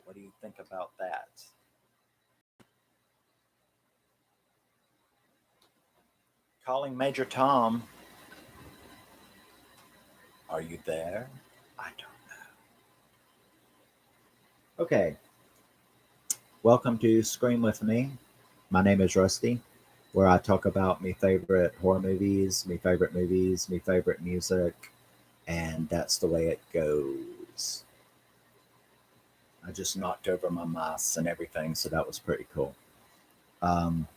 What do you think about that? Calling Major Tom. Are you there? I don't know. Okay, welcome to Scream with Me. My name is Rusty, where I talk about my favorite horror movies, my favorite music, and that's the way it goes. I just knocked over my mouse and everything, so that was pretty cool. Um,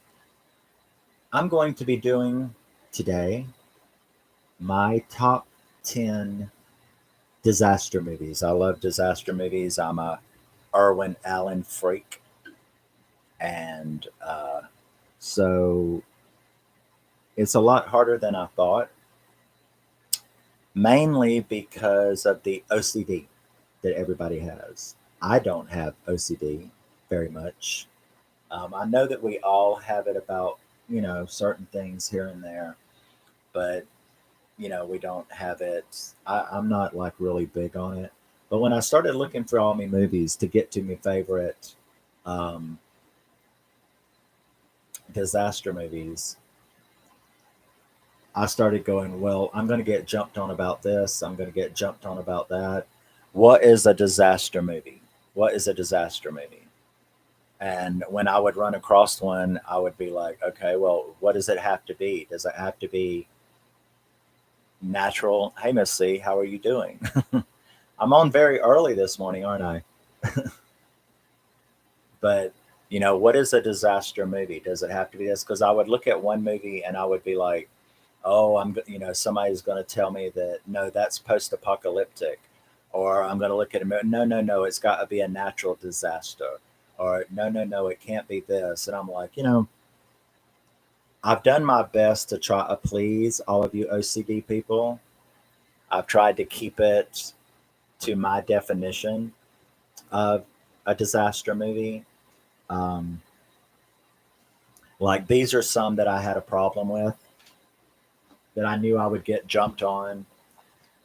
I'm going to be doing today my top 10 disaster movies. I love disaster movies. I'm a Irwin Allen freak. And so it's a lot harder than I thought, mainly because of the OCD that everybody has. I don't have OCD very much. I know that we all have it about, certain things here and there, but, we don't have it. I'm not like really big on it. But when I started looking for all my movies to get to my favorite um, disaster movies, I started going, well, I'm going to get jumped on about this. I'm going to get jumped on about that. What is a disaster movie? What is a disaster movie? And when I would run across one, I would be like, okay, well, what does it have to be? Does it have to be natural? Hey, Miss C, how are you doing? I'm on very early this morning, aren't I? But, what is a disaster movie? Does it have to be this? Because I would look at one movie and I would be like, oh, somebody's going to tell me that no, that's post-apocalyptic, or I'm going to look at it. No, no, no, it's got to be a natural disaster, or no, no, no, it can't be this. And I'm like, I've done my best to try to please all of you OCD people. I've tried to keep it to my definition of a disaster movie. Um, like these are some that I had a problem with that I knew I would get jumped on,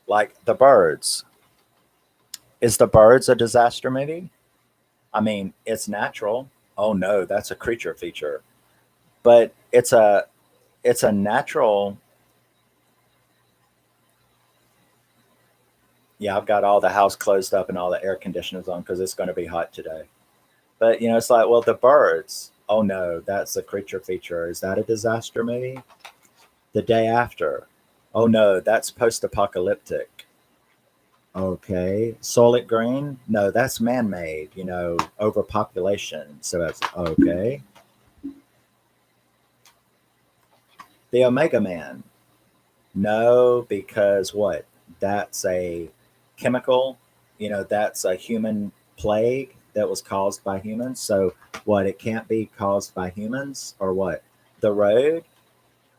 like The Birds. Is The Birds a disaster movie? I mean, it's natural. Oh no, that's a creature feature. But it's a natural. Yeah, I've got all the house closed up and all the air conditioners on because it's going to be hot today. But it's like, well, The Birds. Oh no, that's a creature feature. Is that a disaster movie? The Day After. Oh no, that's post-apocalyptic. Okay. Soylent Green? No, that's man-made, overpopulation. So that's okay. The Omega Man. No, because what? That's a chemical, that's a human plague that was caused by humans. So what? It can't be caused by humans or what? The Road?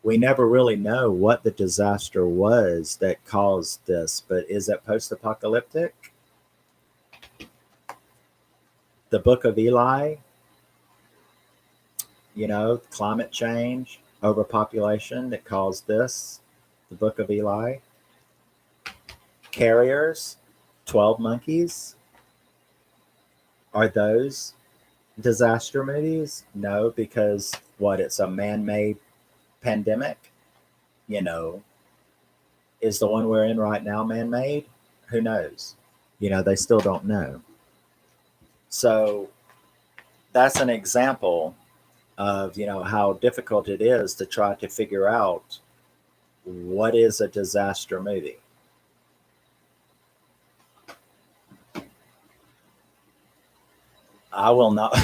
We never really know what the disaster was that caused this, but is it post apocalyptic? The Book of Eli, climate change, overpopulation that caused this. The Book of Eli. Carriers, 12 Monkeys. Are those disaster movies? No, because what? It's a man made pandemic. You know, is the one we're in right now man made? Who knows? They still don't know. So that's an example of, how difficult it is to try to figure out what is a disaster movie. I will not.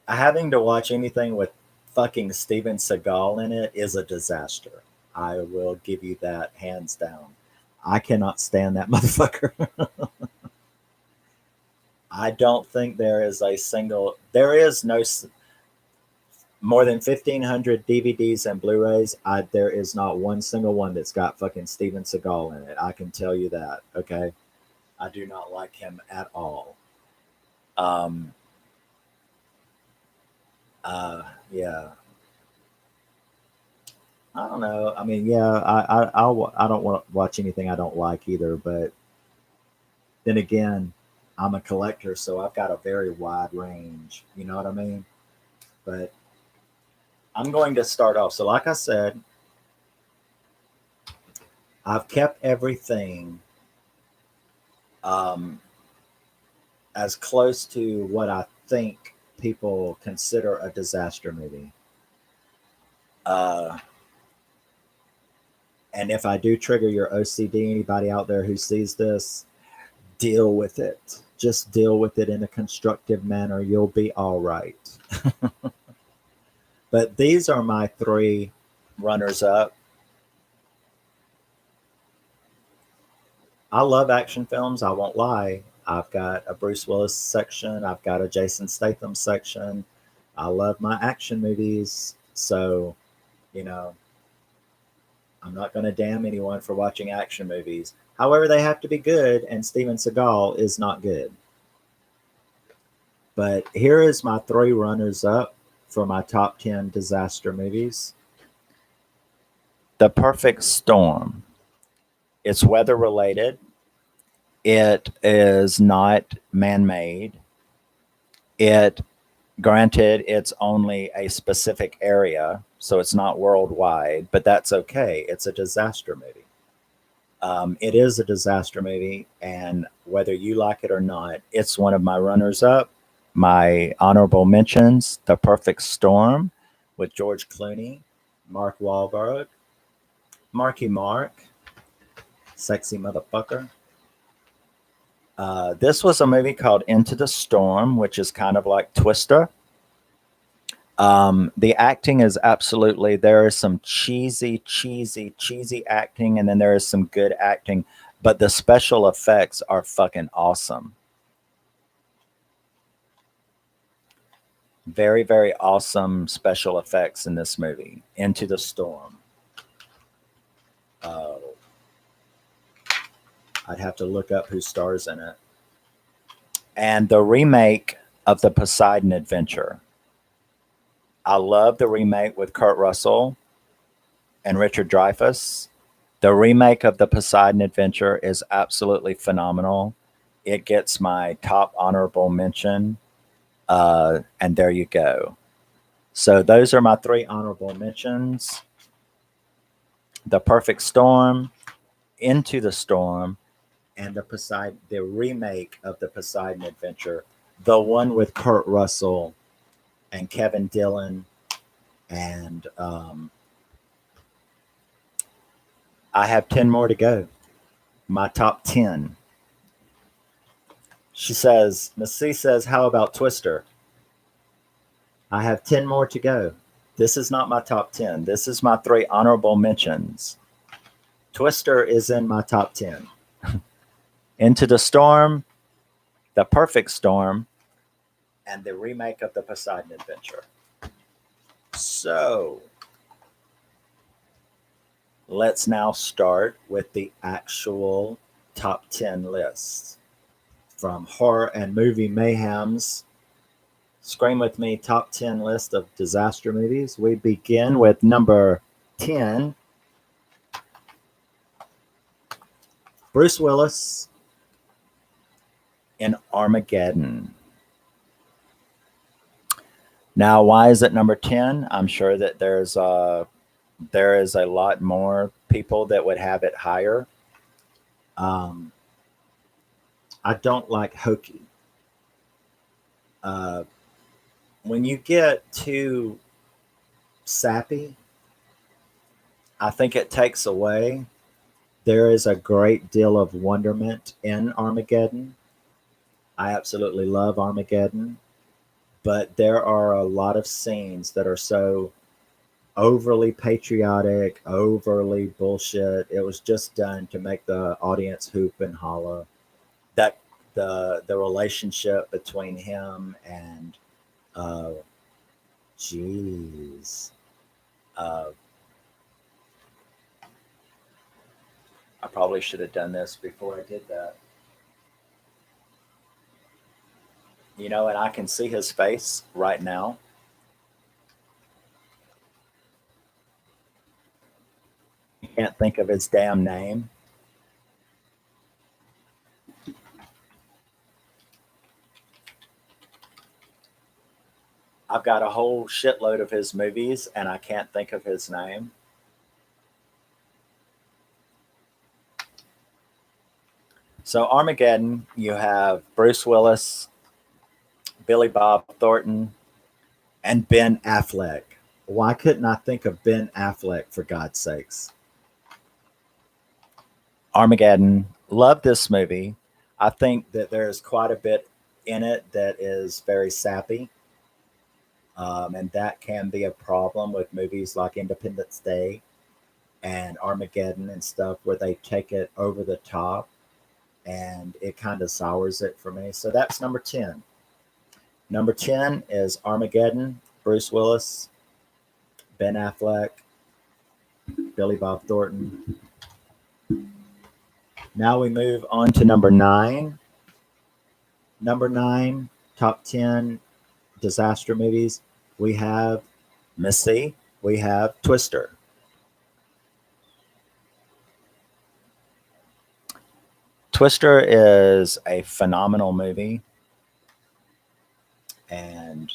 Having to watch anything with fucking Steven Seagal in it is a disaster. I will give you that hands down. I cannot stand that motherfucker. I don't think there is a single. There is no more than 1,500 DVDs and Blu-rays. There is not one single one that's got fucking Steven Seagal in it. I can tell you that. Okay, I do not like him at all. Um. Uh. Yeah. I don't know. I mean, yeah, I don't want to watch anything I don't like either. But then again, I'm a collector, so I've got a very wide range. You know what I mean? But I'm going to start off. So, like I said, I've kept everything um, as close to what I think people consider a disaster movie. Uh, and if I do trigger your OCD, anybody out there who sees this, deal with it. Just deal with it in a constructive manner. You'll be all right. But these are my three runners up. I love action films. I won't lie. I've got a Bruce Willis section, I've got a Jason Statham section. I love my action movies. So, you know, I'm not going to damn anyone for watching action movies. However, they have to be good, and Steven Seagal is not good. But here is my three runners up for my top 10 disaster movies. The Perfect Storm. It's weather related. It is not man made. It, granted, it's only a specific area, so it's not worldwide, but that's okay. It's a disaster movie. It is a disaster movie, and whether you like it or not, it's one of my runners up. My honorable mentions: The Perfect Storm with George Clooney, Mark Wahlberg, Marky Mark, sexy motherfucker. This was a movie called Into the Storm, which is kind of like Twister. The acting is absolutely, there is some cheesy acting, and then there is some good acting, but the special effects are fucking awesome. Very, very awesome special effects in this movie, Into the Storm. Uh, I'd have to look up who stars in it. And the remake of the Poseidon Adventure. I love the remake with Kurt Russell and Richard Dreyfuss. The remake of the Poseidon Adventure is absolutely phenomenal. It gets my top honorable mention. And there you go. So those are my three honorable mentions: The Perfect Storm, Into the Storm, and the remake of the Poseidon Adventure, the one with Kurt Russell and Kevin Dillon, and I have 10 more to go. My top 10. She says, Miss C says, how about Twister? I have 10 more to go. This is not my top 10. This is my three honorable mentions. Twister is in my top 10. Into the Storm, The Perfect Storm, and the remake of the Poseidon Adventure. So, let's now start with the actual top 10 list from Horror and Movie Mayhem's Scream With Me top 10 list of disaster movies. We begin with number 10, Bruce Willis in Armageddon. Now, why is it number 10? I'm sure that there is a lot more people that would have it higher. Um, I don't like hokey. Uh, when you get too sappy, I think it takes away. There is a great deal of wonderment in Armageddon. I absolutely love Armageddon, but there are a lot of scenes that are so overly patriotic, overly bullshit. It was just done to make the audience hoop and holler. That the relationship between him and uh, jeez, uh, I probably should have done this before I did that. You know, and I can see his face right now. Can't think of his damn name. I've got a whole shitload of his movies and I can't think of his name. So Armageddon, you have Bruce Willis, Billy Bob Thornton, and Ben Affleck. Why couldn't I think of Ben Affleck, for God's sakes? Armageddon. Love this movie. I think that there's quite a bit in it that is very sappy. And that can be a problem with movies like Independence Day and Armageddon and stuff, where they take it over the top and it kind of sours it for me. So that's number 10. Number 10 is Armageddon, Bruce Willis, Ben Affleck, Billy Bob Thornton. Now we move on to number 9. Number 9, top 10 disaster movies. We have Missy, we have Twister. Twister is a phenomenal movie. And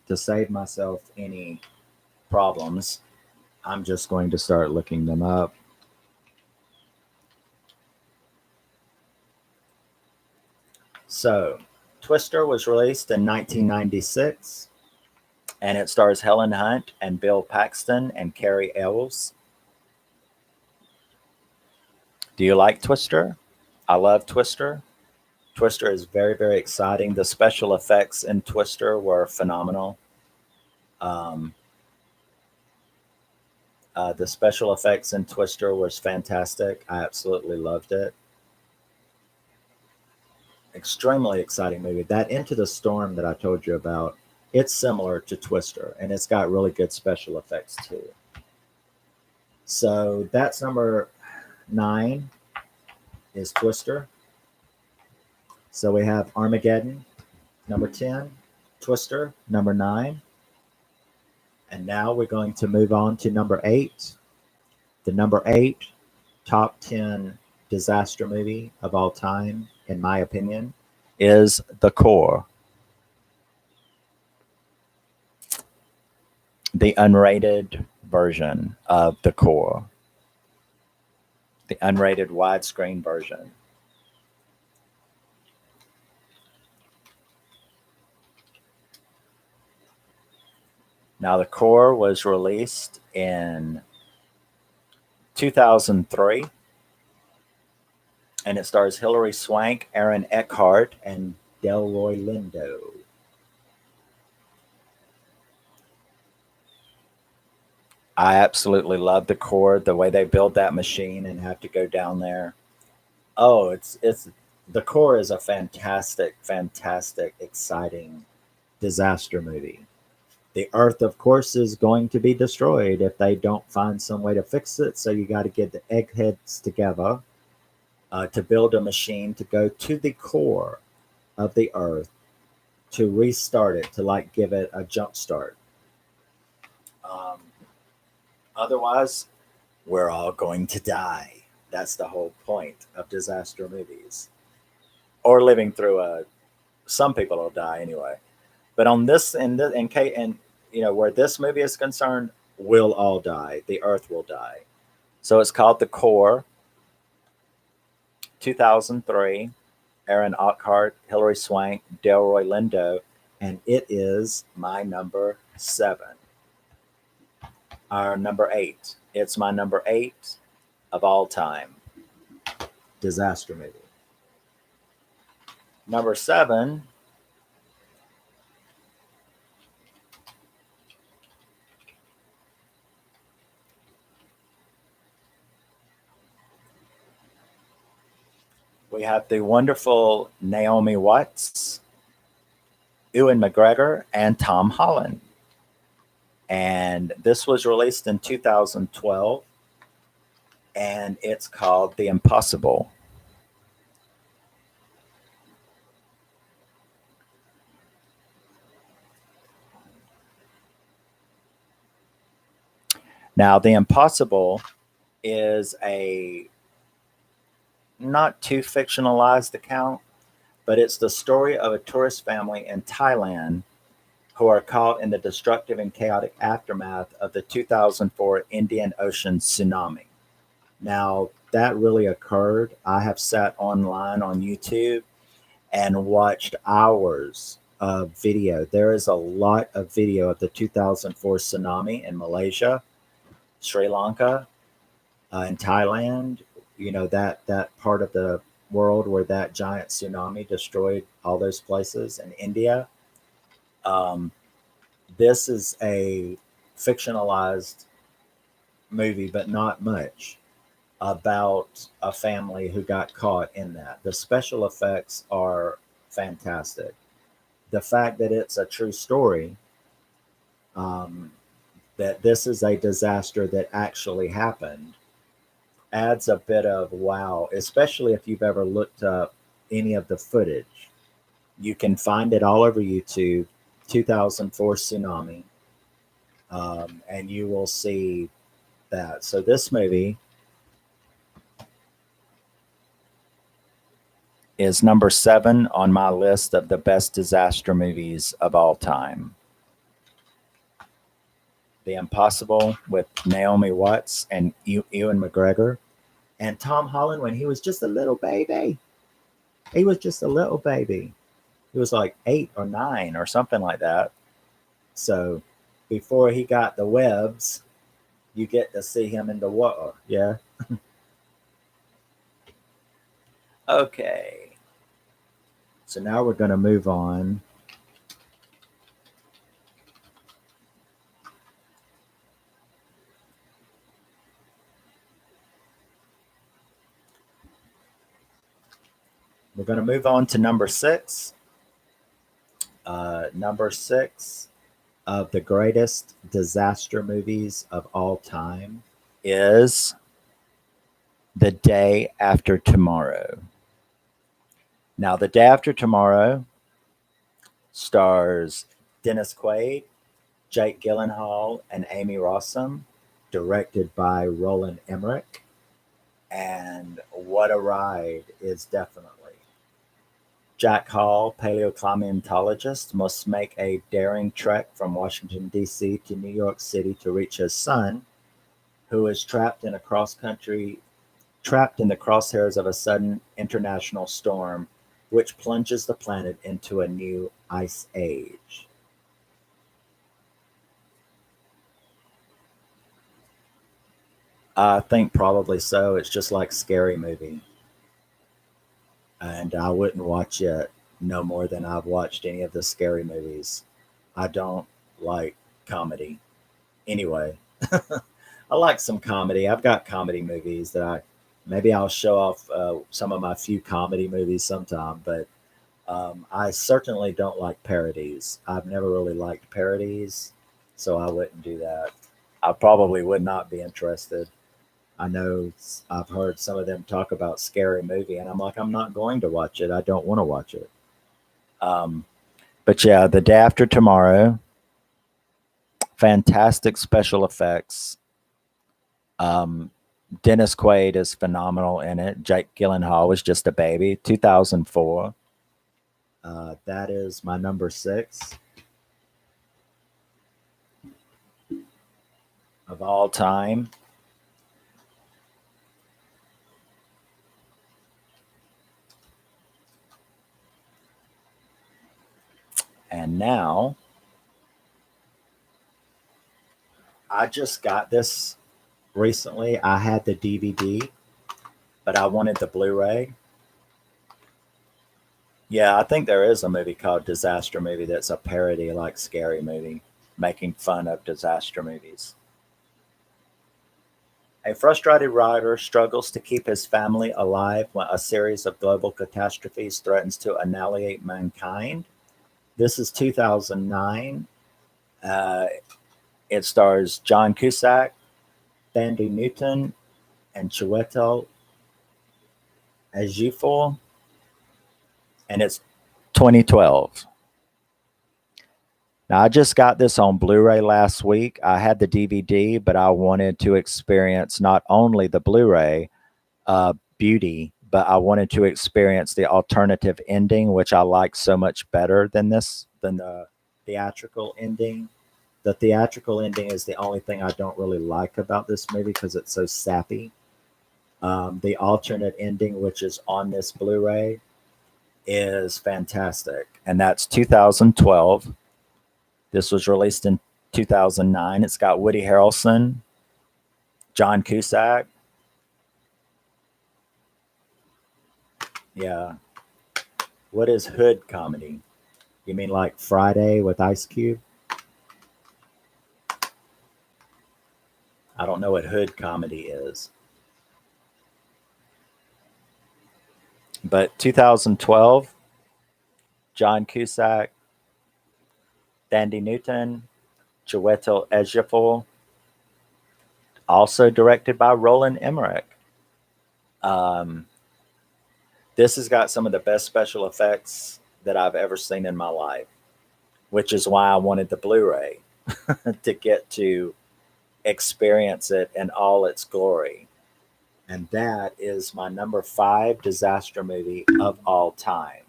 to save myself any problems, I'm just going to start looking them up. So, Twister was released in 1996, and it stars Helen Hunt and Bill Paxton and Carrie Ells. Do you like Twister? I love Twister. Twister is very, very exciting. The special effects in Twister were phenomenal. Um, the special effects in Twister was fantastic. I absolutely loved it. Extremely exciting movie. That Into the Storm that I told you about, it's similar to Twister, and it's got really good special effects too. So that's number 9 is Twister. So we have Armageddon, number 10, Twister, number 9. And now we're going to move on to number 8. The number 8 top 10 disaster movie of all time, in my opinion, is The Core. The unrated version of The Core. The unrated widescreen version. Now, The Core was released in 2003, and it stars Hilary Swank, Aaron Eckhart, and Delroy Lindo. I absolutely love The Core, the way they build that machine and have to go down there. Oh, it's The Core is a fantastic, fantastic, exciting disaster movie. The Earth, of course, is going to be destroyed if they don't find some way to fix it. So you got to get the eggheads together to build a machine to go to the core of the Earth to restart it, to like give it a jump start. Um, Otherwise, we're all going to die. That's the whole point of disaster movies, or living through a. Some people will die anyway. But on this, in case, and where this movie is concerned, we'll all die. The Earth will die. So it's called The Core. 2003. Aaron Eckhart, Hilary Swank, Delroy Lindo, and it is my number 7. Our number 8. It's my number 8 of all time. Disaster movie. Number 7. We have the wonderful Naomi Watts, Ewan McGregor, and Tom Holland. And this was released in 2012, and it's called The Impossible. Now, The Impossible is a not too fictionalized account, but it's the story of a tourist family in Thailand who are caught in the destructive and chaotic aftermath of the 2004 Indian Ocean tsunami. Now, that really occurred. I have sat online on YouTube and watched hours of video. There is a lot of video of the 2004 tsunami in Malaysia, Sri Lanka, in Thailand. You know that part of the world where that giant tsunami destroyed all those places, in India. Um, this is a fictionalized movie, but not much, about a family who got caught in that. The special effects are fantastic. The fact that it's a true story, um, that this is a disaster that actually happened, adds a bit of wow, especially if you've ever looked up any of the footage. You can find it all over YouTube, 2004 tsunami, and you will see that. So this movie is number 7 on my list of the best disaster movies of all time. The Impossible with Naomi Watts and Ewan McGregor, and Tom Holland when he was just a little baby. He was just a little baby. He was like 8 or 9 or something like that. So before he got the webs, you get to see him in the water. Yeah. Okay. So now we're going to move on. We're going to move on to number 6. Number 6 of the greatest disaster movies of all time is The Day After Tomorrow. Now, The Day After Tomorrow stars Dennis Quaid, Jake Gyllenhaal, and Amy Rossum, directed by Roland Emmerich. And what a ride is definitely. Jack Hall, paleoclimatologist, must make a daring trek from Washington, D.C. to New York City to reach his son, who is trapped in the crosshairs of a sudden international storm, which plunges the planet into a new ice age. I think probably so. It's just like Scary Movie. And I wouldn't watch it no more than I've watched any of the Scary Movies. I don't like comedy. Anyway, I like some comedy. I've got comedy movies that maybe I'll show off some of my few comedy movies sometime, but I certainly don't like parodies. I've never really liked parodies, so I wouldn't do that. I probably would not be interested. I know I've heard some of them talk about Scary Movie, and I'm like, I'm not going to watch it. I don't want to watch it. Um, but yeah, The Day After Tomorrow, fantastic special effects. Um, Dennis Quaid is phenomenal in it. Jake Gyllenhaal was just a baby. 2004. That is my number 6 of all time. And now I just got this recently. I had the DVD, but I wanted the Blu-ray. Yeah, I think there is a movie called Disaster Movie that's a parody like Scary Movie, making fun of disaster movies. A frustrated writer struggles to keep his family alive when a series of global catastrophes threatens to annihilate mankind. This is 2009. Uh, it stars John Cusack, Thandie Newton, and Chiwetel Ejiofor, and it's 2012. Now, I just got this on Blu-ray last week. I had the DVD, but I wanted to experience not only the Blu-ray beauty, but I wanted to experience the alternative ending, which I like so much better than the theatrical ending. The theatrical ending is the only thing I don't really like about this movie because it's so sappy. The alternate ending, which is on this Blu-ray, is fantastic, and that's 2012. This was released in 2009. It's got Woody Harrelson, John Cusack. Yeah. What is hood comedy? You mean like Friday with Ice Cube? I don't know what hood comedy is. But 2012, John Cusack, Thandie Newton, Chiwetel Ejiofor, also directed by Roland Emmerich. Um, this has got some of the best special effects that I've ever seen in my life, which is why I wanted the Blu-ray to get to experience it in all its glory. And that is my number 5 disaster movie of all time.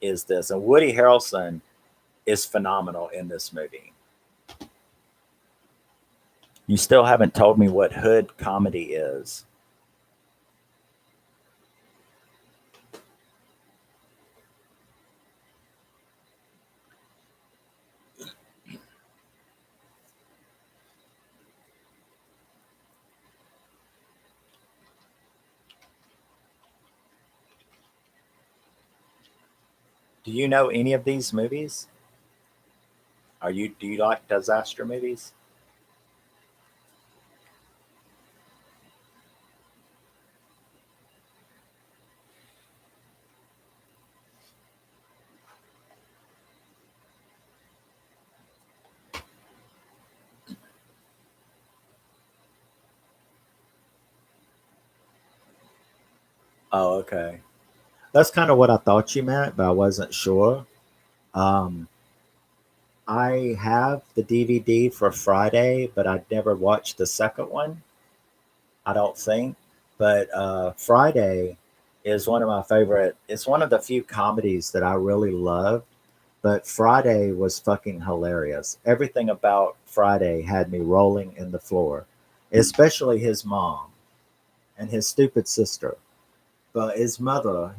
Is this? And Woody Harrelson is phenomenal in this movie. You still haven't told me what hood comedy is. Do you know any of these movies? Do you like disaster movies? Oh, okay. That's kind of what I thought you meant, but I wasn't sure. Um, I have the DVD for Friday, but I never watched the second one. I don't think. But Friday is one of my favorite. It's one of the few comedies that I really love. But Friday was fucking hilarious. Everything about Friday had me rolling in the floor, especially his mom and his stupid sister. But his mother,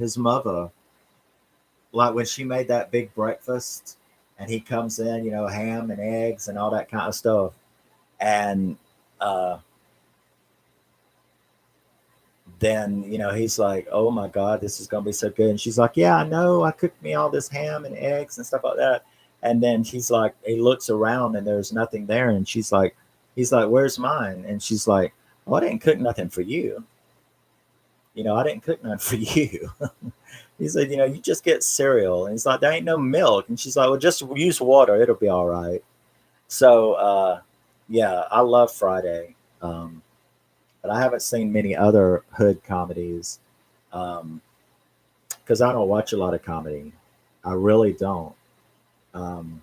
like when she made that big breakfast and he comes in, ham and eggs and all that kind of stuff. And uh, then, he's like, oh my God, this is going to be so good. And she's like, yeah, I know. I cooked me all this ham and eggs and stuff like that. And then she's like, he looks around and there's nothing there. And he's like, where's mine? And she's like, oh, I didn't cook nothing for you. I didn't cook nothing for you. He said, you just get cereal. And he's like, there ain't no milk. And she's like, well, just use water. It'll be all right. So, yeah, I love Friday. But I haven't seen many other hood comedies because I don't watch a lot of comedy. I really don't. Um,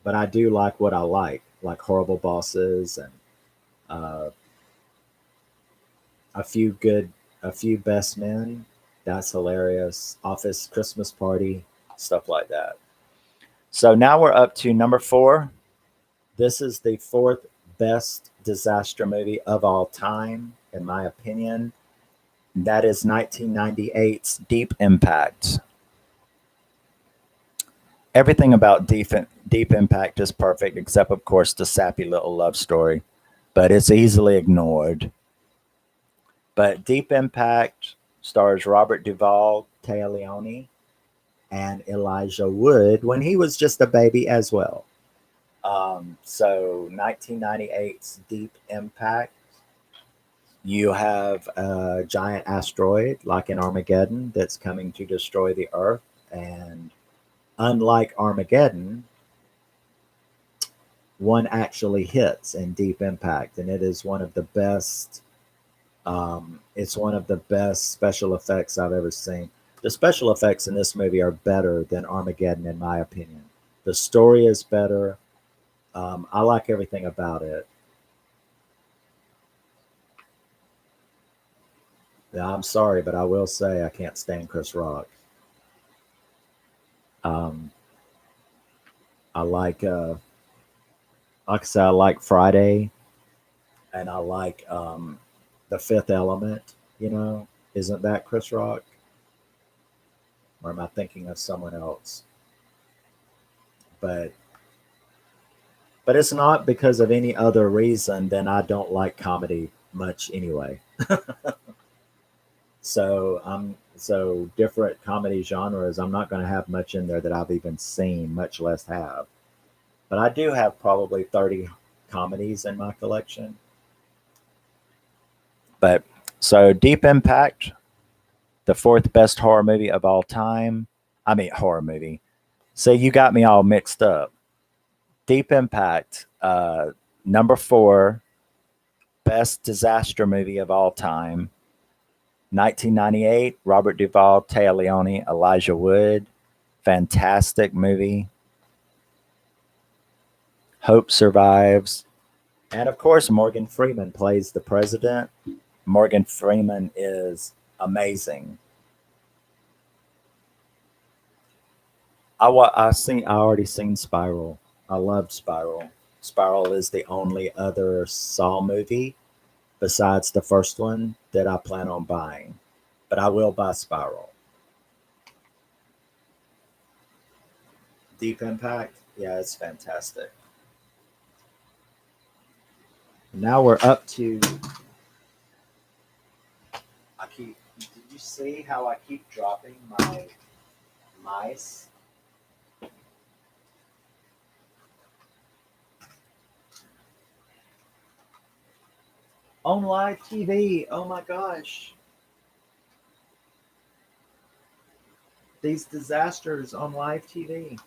but I do like what I like Horrible Bosses and uh, a few good, a few Best Men. That's hilarious. Office Christmas Party, stuff like that. So now we're up to number 4. This is the 4th best disaster movie of all time, in my opinion. That is 1998's Deep Impact. Everything about Deep Impact is perfect, except, of course, the sappy little love story, but it's easily ignored. But Deep Impact stars Robert Duvall, Taya Leone, and Elijah Wood when he was just a baby as well. So 1998's Deep Impact. You have a giant asteroid like in Armageddon that's coming to destroy the Earth. And unlike Armageddon, one actually hits in Deep Impact, and it is one of the best. It's one of the best special effects I've ever seen. The special effects in this movie are better than Armageddon, in my opinion. The story is better. I like everything about it. Yeah, I'm sorry, but I will say I can't stand Chris Rock. Um, I like I said, I like Friday, and I like The Fifth Element. You know, isn't that Chris Rock? Or am I thinking of someone else? But it's not because of any other reason than I don't like comedy much anyway. So different comedy genres. I'm not going to have much in there that I've even seen, much less have. But I do have probably 30 comedies in my collection. But so Deep Impact, the fourth best horror movie of all time. I mean horror movie. So you got me all mixed up. Deep Impact, number four, best disaster movie of all time. 1998, Robert Duvall, Taya Leone, Elijah Wood. Fantastic movie. Hope survives. And of course, Morgan Freeman plays the president. Morgan Freeman is amazing. I already seen Spiral. I loved Spiral. Spiral is the only other Saw movie besides the first one that I plan on buying. But I will buy Spiral. Deep Impact, yeah, it's fantastic. Now we're up to. I keep. Did you see how I keep dropping my mice? On live TV. Oh my gosh. These disasters on live TV.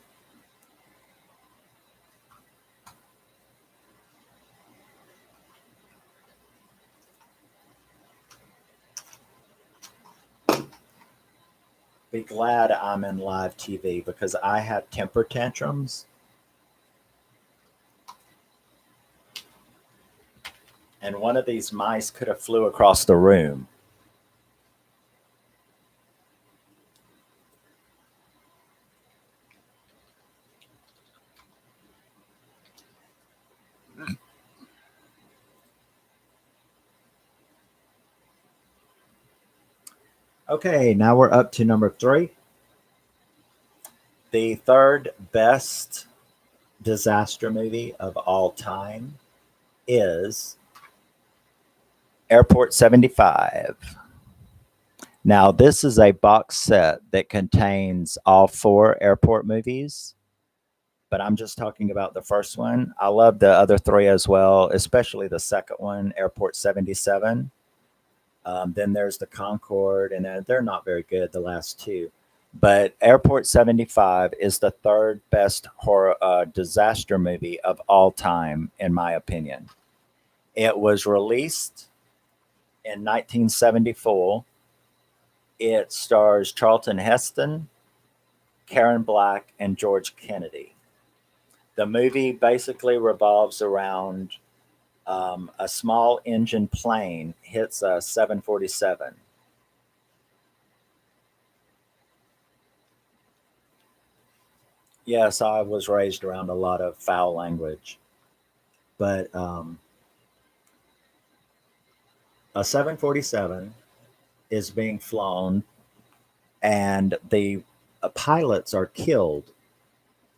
Be glad I'm in live TV because I have temper tantrums, and one of these mice could have flew across the room. Okay, now we're up to number three. The third best disaster movie of all time is Airport 75. Now, this is a box set that contains all four airport movies, but I'm just talking about the first one. I love the other three as well, especially the second one, Airport 77. Then there's the Concorde, and they're not very good, the last two. But Airport 75 is the third best horror disaster movie of all time, in my opinion. It was released in 1974. It stars Charlton Heston, Karen Black, and George Kennedy. The movie basically revolves around a small engine plane hits a 747. Yes, I was raised around a lot of foul language, but a 747 is being flown, and the pilots are killed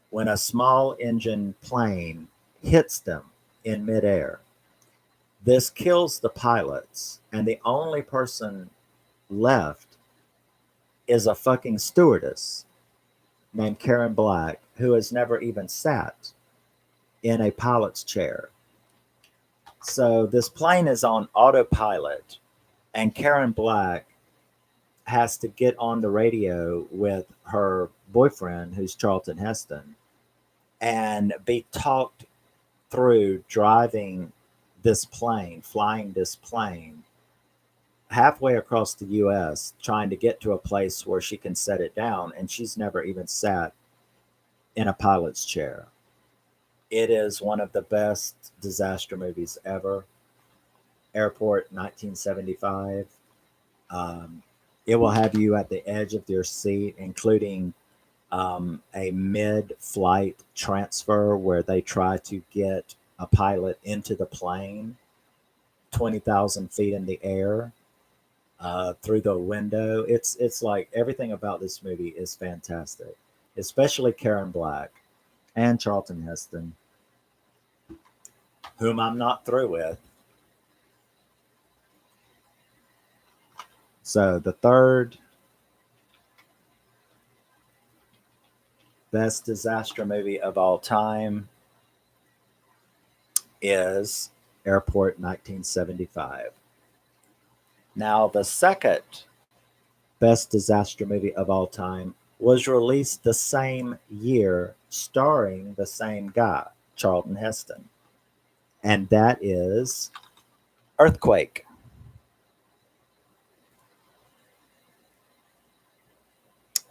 when a small engine plane hits them in midair. This kills the pilots, and the only person left is a fucking stewardess named Karen Black, who has never even sat in a pilot's chair. So this plane is on autopilot, and Karen Black has to get on the radio with her boyfriend, who's Charlton Heston, and be talked through driving this plane, flying this plane halfway across the US, trying to get to a place where she can set it down. And she's never even sat in a pilot's chair. It is one of the best disaster movies ever. Airport 1975. Um, it will have you at the edge of your seat, including a mid flight transfer where they try to get a pilot into the plane 20,000 feet in the air through the window. It's like everything about this movie is fantastic, especially Karen Black and Charlton Heston, whom I'm not through with. So the third best disaster movie of all time is Airport 1975. Now, the second best disaster movie of all time was released the same year, starring the same guy, Charlton Heston, and that is Earthquake.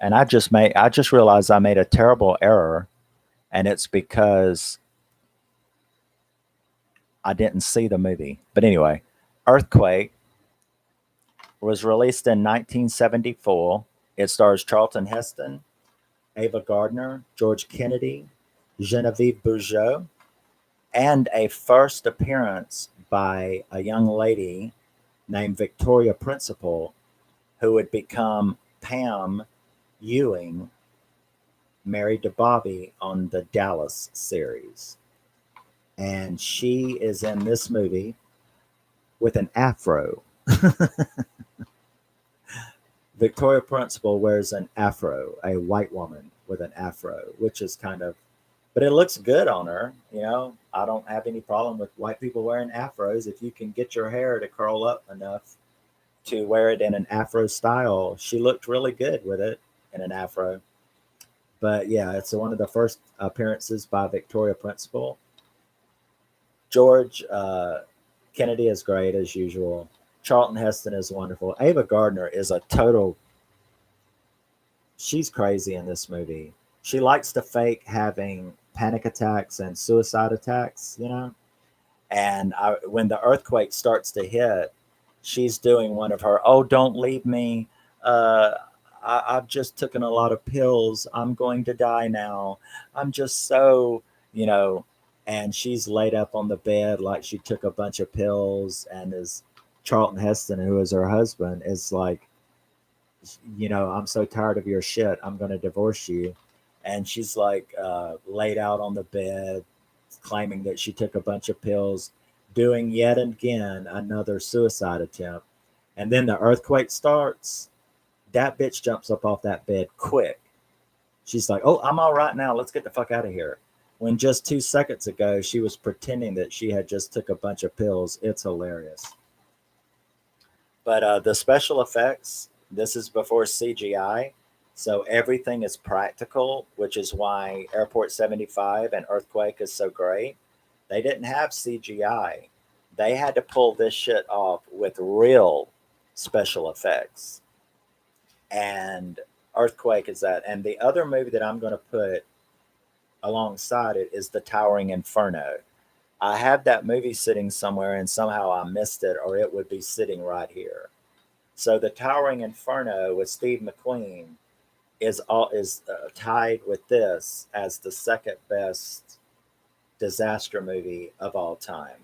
And I just realized I made a terrible error, and it's because I didn't see the movie. But anyway, Earthquake was released in 1974. It stars Charlton Heston, Ava Gardner, George Kennedy, Genevieve Bujold, and a first appearance by a young lady named Victoria Principal, who would become Pam Ewing, married to Bobby on the Dallas series. And she is in this movie with an afro. Victoria Principal wears an afro, a white woman with an afro, which is kind of, but it looks good on her. You know, I don't have any problem with white people wearing afros. If you can get your hair to curl up enough to wear it in an afro style, she looked really good with it in an afro. But yeah, it's one of the first appearances by Victoria Principal. George Kennedy is great as usual. Charlton Heston is wonderful. Ava Gardner is a total. She's crazy in this movie. She likes to fake having panic attacks and suicide attacks, you know. And when the earthquake starts to hit, she's doing one of her, oh, don't leave me. Uh, I've just taken a lot of pills. I'm going to die now. I'm just so, you know, and she's laid up on the bed like she took a bunch of pills. And is Charlton Heston, who is her husband, is like, you know, I'm so tired of your shit. I'm going to divorce you. And she's like laid out on the bed, claiming that she took a bunch of pills, doing yet again another suicide attempt. And then the earthquake starts. That bitch jumps up off that bed quick. She's like, oh, I'm all right now. Let's get the fuck out of here. When just 2 seconds ago, she was pretending that she had just took a bunch of pills. It's hilarious. But the special effects, this is before CGI. So everything is practical, which is why Airport 75 and Earthquake is so great. They didn't have CGI. They had to pull this shit off with real special effects. And Earthquake is that. And the other movie that I'm going to put alongside it is The Towering Inferno. I have that movie sitting somewhere and somehow I missed it, or it would be sitting right here. So The Towering Inferno with Steve McQueen is tied with this as the second best disaster movie of all time.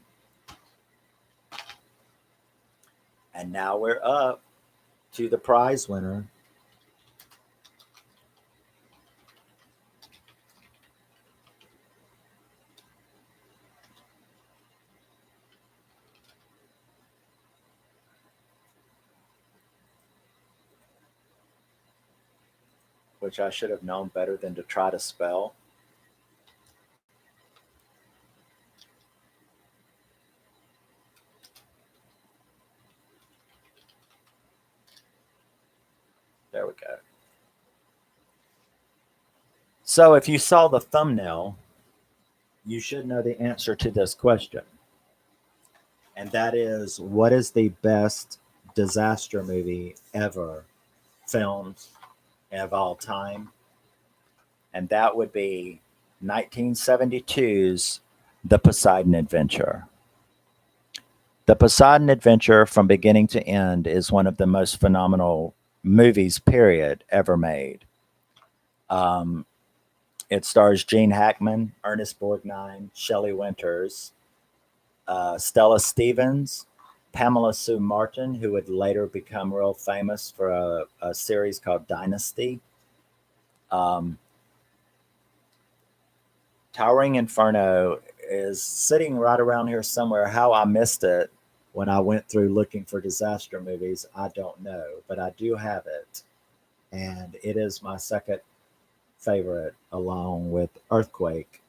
And now we're up to the prize winner. Which I should have known better than to try to spell. There we go. So if you saw the thumbnail, you should know the answer to this question. And that is, what is the best disaster movie ever filmed of all time? and that would be 1972's The Poseidon Adventure. The Poseidon Adventure, from beginning to end, is one of the most phenomenal movies, period, ever made. Um, it stars Gene Hackman, Ernest Borgnine, Shelley Winters, Stella Stevens, Pamela Sue Martin, who would later become real famous for a series called Dynasty. Um, Towering Inferno is sitting right around here somewhere. How I missed it when I went through looking for disaster movies, I don't know, but I do have it. And it is my second favorite, along with Earthquake,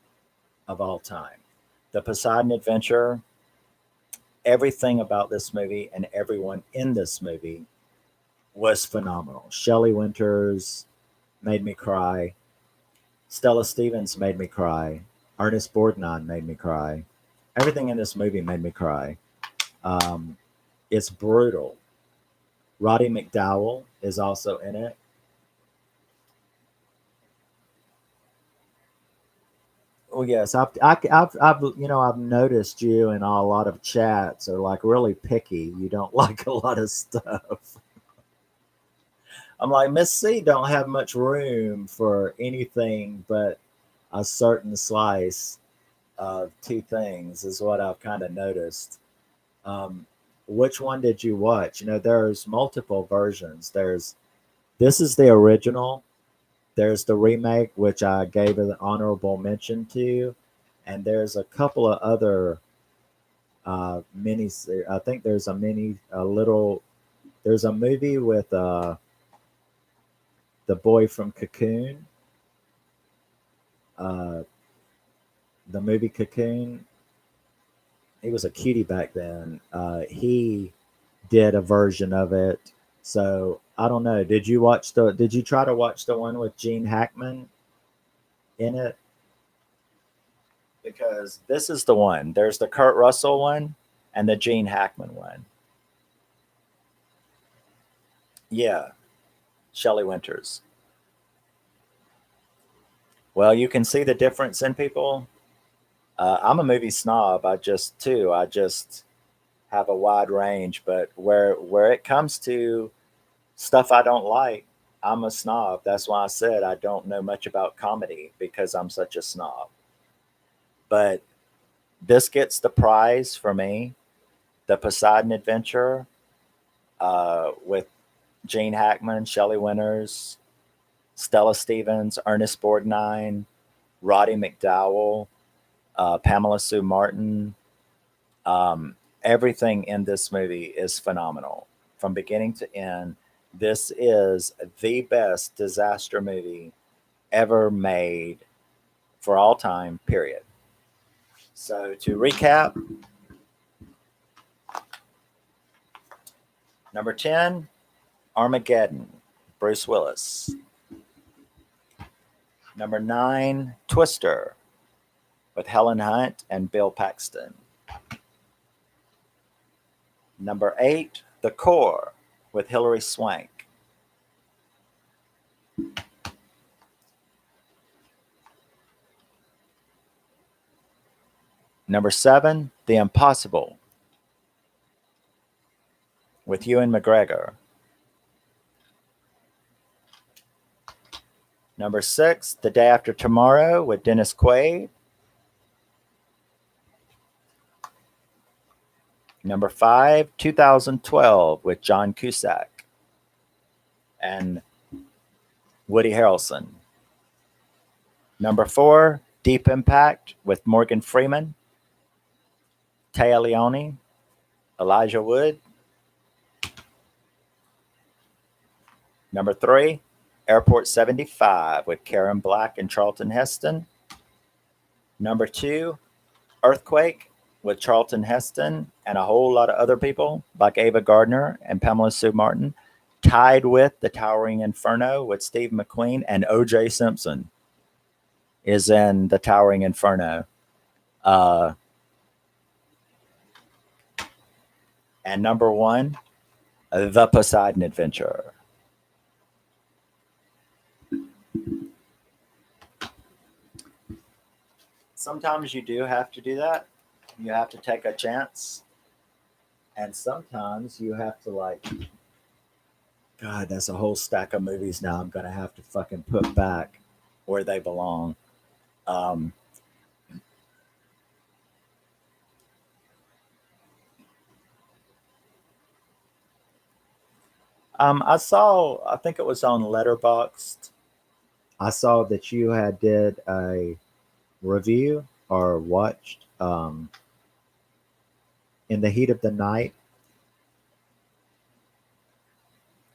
of all time. The Poseidon Adventure, everything about this movie and everyone in this movie was phenomenal. Shelley Winters made me cry. Stella Stevens made me cry. Ernest Borgnine made me cry. Everything in this movie made me cry. Um, it's brutal. Roddy McDowall is also in it. Oh yes, I've noticed you in a lot of chats are like really picky. You don't like a lot of stuff. I'm like Miss C don't have much room for anything but a certain slice of two things is what I've kind of noticed. Um, which one did you watch? There's multiple versions. This is the original. There's the remake, which I gave an honorable mention to, and there's a couple of other mini. I think there's There's a movie with the boy from Cocoon. Uh, the movie Cocoon. He was a cutie back then. He did a version of it. So I don't know. Did you try to watch the one with Gene Hackman in it? Because this is the one. There's the Kurt Russell one and the Gene Hackman one. Yeah, Shelley Winters. Well, you can see the difference in people. I'm a movie snob. I just have a wide range, but where it comes to stuff I don't like, I'm a snob. That's why I said I don't know much about comedy because I'm such a snob. But this gets the prize for me. The Poseidon Adventure with Gene Hackman, Shelley Winters, Stella Stevens, Ernest Borgnine, Roddy McDowall, Pamela Sue Martin. Um, Everything in this movie is phenomenal from beginning to end. This is the best disaster movie ever made for all time, period. So, to recap, number 10, Armageddon, Bruce Willis. Number 9, Twister, with Helen Hunt and Bill Paxton. Number 8, The Core, with Hilary Swank. Number 7, The Impossible, with Ewan McGregor. Number 6, The Day After Tomorrow, with Dennis Quaid. Number 5, 2012, with John Cusack and Woody Harrelson. Number 4, Deep Impact, with Morgan Freeman, Téa Leoni, Elijah Wood. Number 3, Airport 75, with Karen Black and Charlton Heston. Number 2, Earthquake, with Charlton Heston and a whole lot of other people like Ava Gardner and Pamela Sue Martin, tied with The Towering Inferno with Steve McQueen, and O.J. Simpson is in The Towering Inferno. And number 1, The Poseidon Adventure. sometimes you do have to do that. You have to take a chance, and sometimes you have to like. God, that's a whole stack of movies now. I'm gonna have to fucking put back where they belong. Um, I saw. I think it was on Letterboxd. I saw that you had did a review or watched In the Heat of the Night.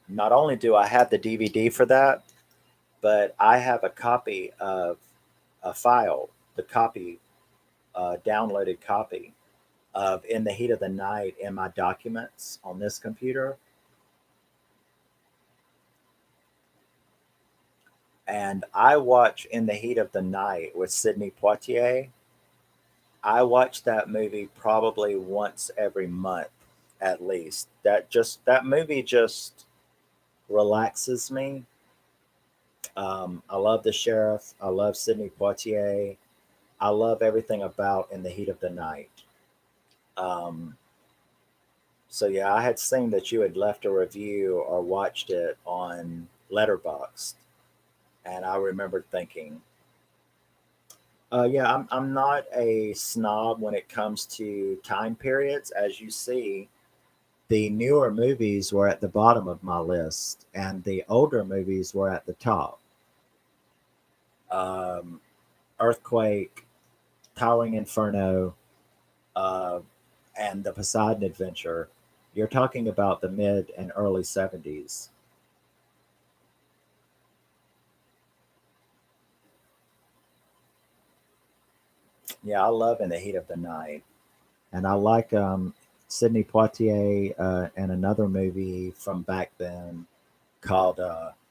Not only do I have the DVD for that, but I have a copy of a file, the copy, downloaded copy of In the Heat of the Night in my documents on this computer. And I watch In the Heat of the Night with Sidney Poitier. I watch that movie probably once every month at least. That movie just relaxes me. I love the sheriff. I love Sidney Poitier. I love everything about In the Heat of the Night. Um, so yeah, I had seen that you had left a review or watched it on Letterboxd, and I remembered thinking, yeah, I'm not a snob when it comes to time periods. As you see, the newer movies were at the bottom of my list, and the older movies were at the top. Um, Earthquake, Towering Inferno, uh, and The Poseidon Adventure. You're talking about the mid and early 70s. Yeah, I love In the Heat of the Night. And I like Sidney Poitier and another movie from back then called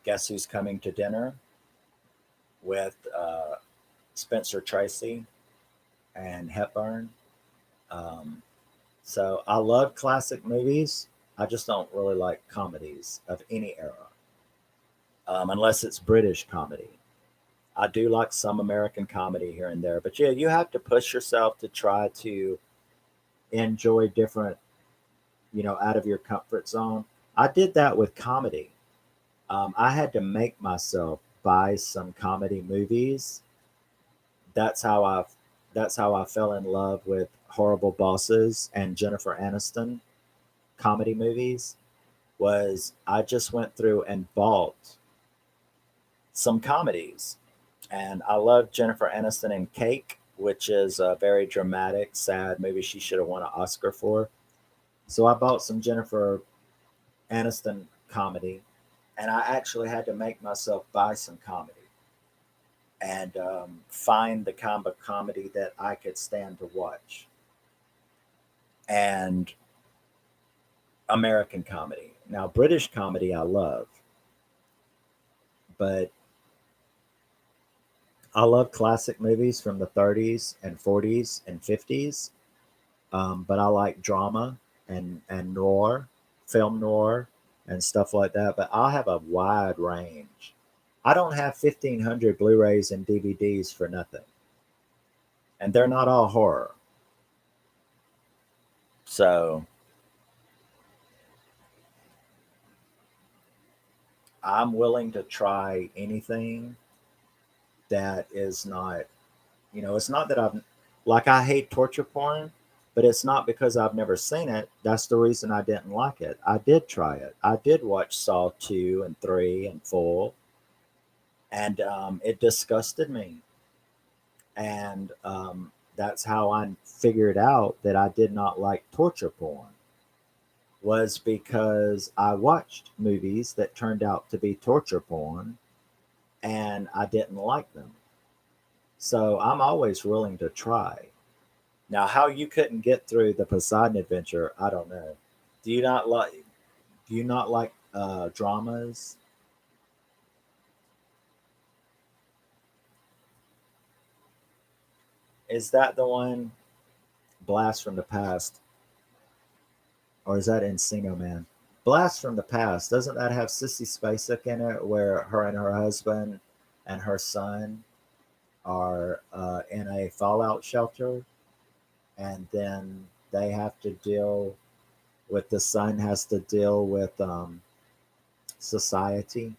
Guess Who's Coming to Dinner with Spencer Tracy and Hepburn. Um, so I love classic movies. I just don't really like comedies of any era, unless it's British comedy. I do like some American comedy here and there, but yeah, you have to push yourself to try to enjoy different, out of your comfort zone. I did that with comedy. I had to make myself buy some comedy movies. That's how I that's how I fell in love with Horrible Bosses and Jennifer Aniston comedy movies. Was I just went through and bought some comedies, and I love Jennifer Aniston in Cake, which is a very dramatic, sad movie she should have won an Oscar for. So I bought some Jennifer Aniston comedy, and I actually had to make myself buy some comedy and find the kind of comedy that I could stand to watch. And American comedy. Now, British comedy I love, but I love classic movies from the 30s and 40s and 50s. But I like drama and noir, film noir, and stuff like that. But I have a wide range. I don't have 1,500 Blu-rays and DVDs for nothing, and they're not all horror. So I'm willing to try anything that is not, it's not that I've, like, I hate torture porn, but it's not because I've never seen it. That's the reason I didn't like it. I did try it. I did watch Saw 2 and 3 and 4, and it disgusted me. And that's how I figured out that I did not like torture porn, was because I watched movies that turned out to be torture porn and I didn't like them. So I'm always willing to try. Now, how you couldn't get through the Poseidon Adventure, I don't know. Do you not like? Do you not like dramas? Is that the one, Blast from the Past, or is that Encino Man? Blast from the Past, doesn't that have Sissy Spacek in it, where her and her husband and her son? are in a fallout shelter, and then they have to deal with the son has to deal with society.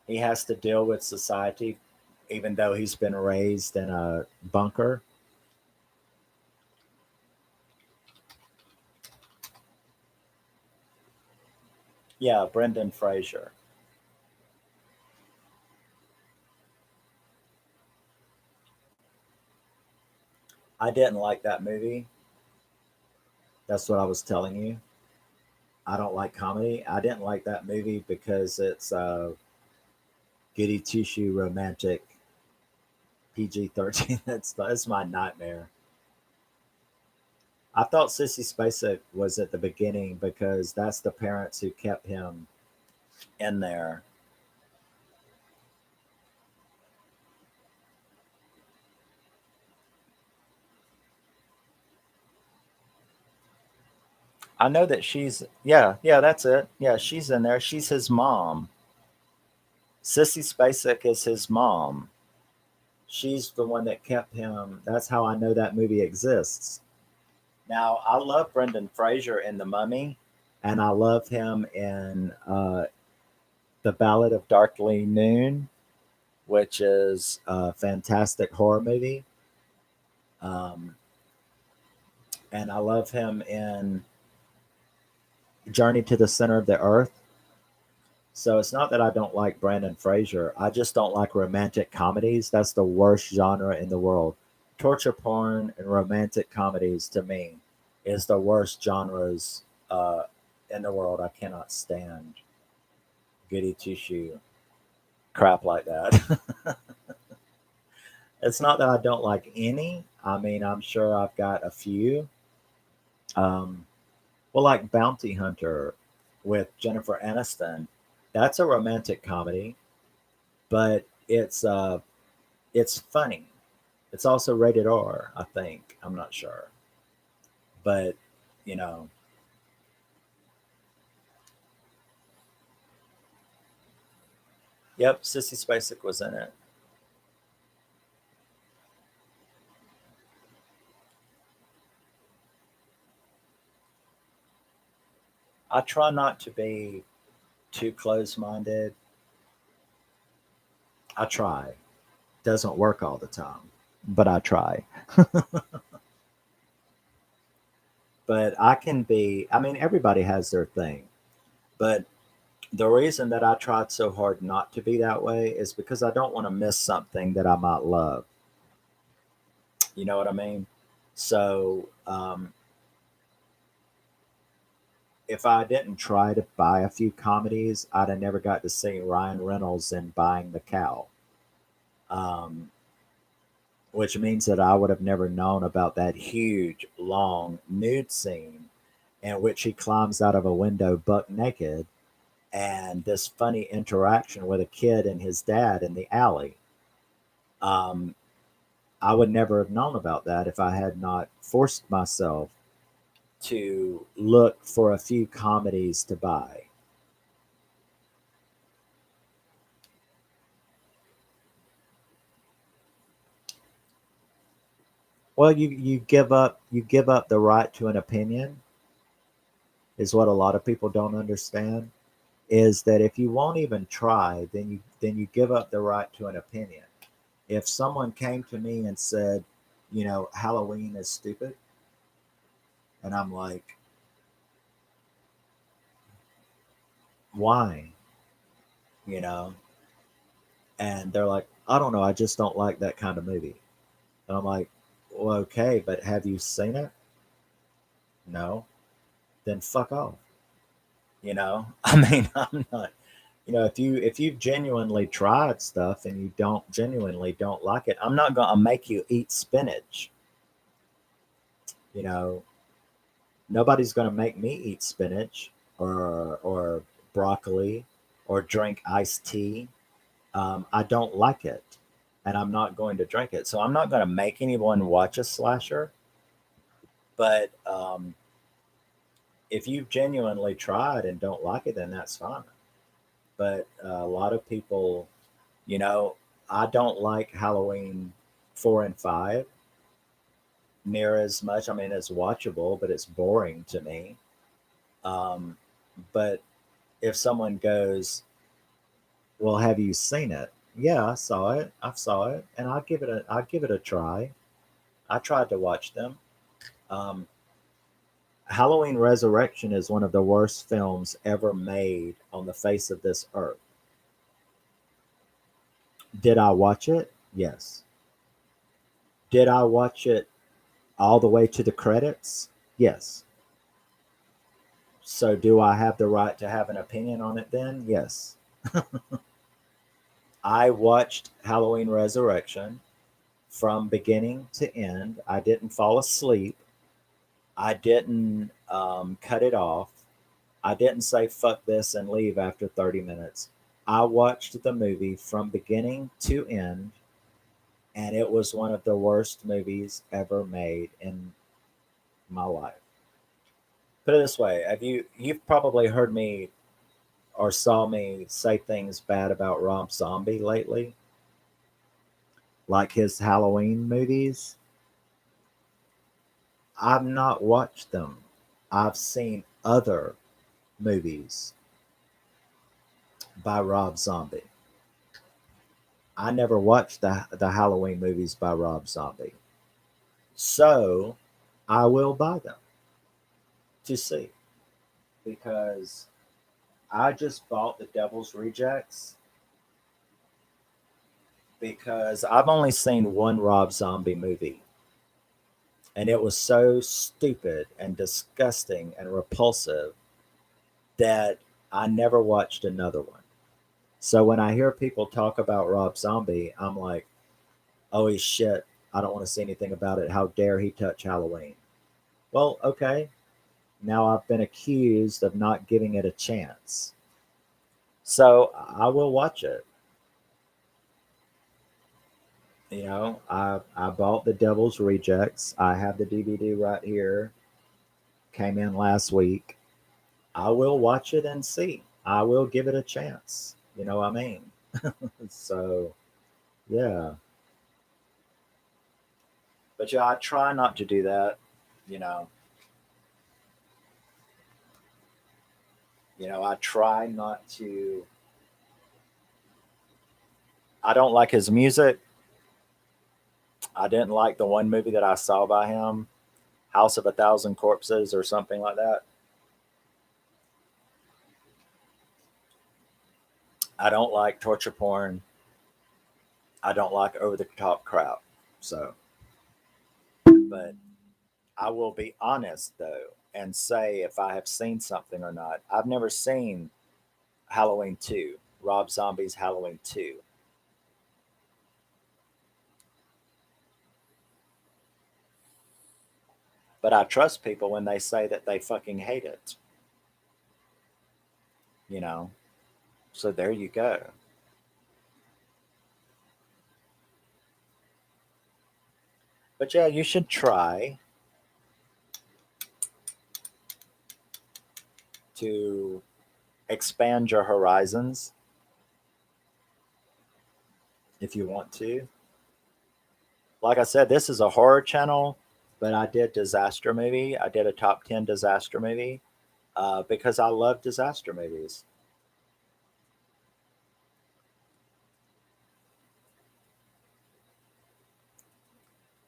He has to deal with society, even though he's been raised in a bunker. Yeah, Brendan Fraser. I didn't like that movie. That's what I was telling you. I don't like comedy. I didn't like that movie because it's goody two shoe romantic PG-13. That's my nightmare. I thought Sissy Spacek was at the beginning because that's the parents who kept him in there. I know that yeah, that's it. Yeah, she's in there. She's his mom. Sissy Spacek is his mom. She's the one that kept him. That's how I know that movie exists. Now, I love Brendan Fraser in The Mummy, and I love him in The Ballad of Darkly Noon, which is a fantastic horror movie. Um, and I love him in Journey to the Center of the Earth. So it's not that I don't like Brandon Fraser. I just don't like romantic comedies. That's the worst genre in the world. Torture porn and romantic comedies to me is the worst genres in the world. I cannot stand goody two shoe crap like that. It's not that I don't like any. I mean, I'm sure I've got a few. Um, well, like Bounty Hunter with Jennifer Aniston. That's a romantic comedy, but it's funny. It's also rated R, I think. I'm not sure. But, you know, yep, Sissy Spacek was in it. I try not to be too close minded. I try. Doesn't work all the time, but I try. But I can be, I mean, everybody has their thing. But the reason that I tried so hard not to be that way is because I don't want to miss something that I might love. You know what I mean? So, if I didn't try to buy a few comedies, I'd have never got to see Ryan Reynolds in Buying the Cow, um, which means that I would have never known about that huge, long nude scene in which he climbs out of a window buck naked and this funny interaction with a kid and his dad in the alley. Um, I would never have known about that if I had not forced myself to look for a few comedies to buy. Well, you give up the right to an opinion is what a lot of people don't understand. Is that if you won't even try, then you give up the right to an opinion. If someone came to me and said, Halloween is stupid, and I'm like, why? You know, and they're like, I don't know, I just don't like that kind of movie. And I'm like, well, okay, but have you seen it? No. Then fuck off. I mean, I'm not. If you've genuinely tried stuff and you don't genuinely don't like it, I'm not gonna make you eat spinach. You know, nobody's gonna make me eat spinach or broccoli or drink iced tea. I don't like it, and I'm not going to drink it. So I'm not gonna make anyone watch a slasher. But if you've genuinely tried and don't like it, then that's fine. But a lot of people, you know, I don't like Halloween 4 and 5 near as much. I mean, it's watchable, but it's boring to me. Um, but if someone goes, "Well, have you seen it?" Yeah, I saw it. I saw it, and I'll give it a try. I tried to watch them. Um, Halloween Resurrection is one of the worst films ever made on the face of this earth. Did I watch it? Yes. Did I watch it all the way to the credits? Yes. So do I have the right to have an opinion on it then? Yes. I watched Halloween Resurrection from beginning to end. I didn't fall asleep. I didn't cut it off. I didn't say fuck this and leave after 30 minutes. I watched the movie from beginning to end, and it was one of the worst movies ever made in my life. Put it this way, you've probably heard me or saw me say things bad about Rob Zombie lately, like his Halloween movies. I've not watched them. I've seen other movies by Rob Zombie. I never watched the Halloween movies by Rob Zombie. So I will buy them to see because I just bought The Devil's Rejects because I've only seen one Rob Zombie movie, and it was so stupid and disgusting and repulsive that I never watched another one. So when I hear people talk about Rob Zombie, I'm like, oh, he's shit. I don't want to see anything about it. How dare he touch Halloween? Well, okay. Now I've been accused of not giving it a chance. So I will watch it. I bought The Devil's Rejects. I have the DVD right here. Came in last week. I will watch it and see. I will give it a chance. You know what I mean? So, yeah. But yeah, I try not to do that. You know, I try not to. I don't like his music. I didn't like the one movie that I saw by him, House of a Thousand Corpses or something like that. I don't like torture porn. I don't like over the top crap. So, but I will be honest though and say if I have seen something or not. I've never seen Halloween 2, Rob Zombie's Halloween 2. But I trust people when they say that they fucking hate it, you know? So there you go. But yeah, you should try to expand your horizons if you want to. Like I said, this is a horror channel, but I did disaster movie. I did a top 10 disaster movie because I love disaster movies.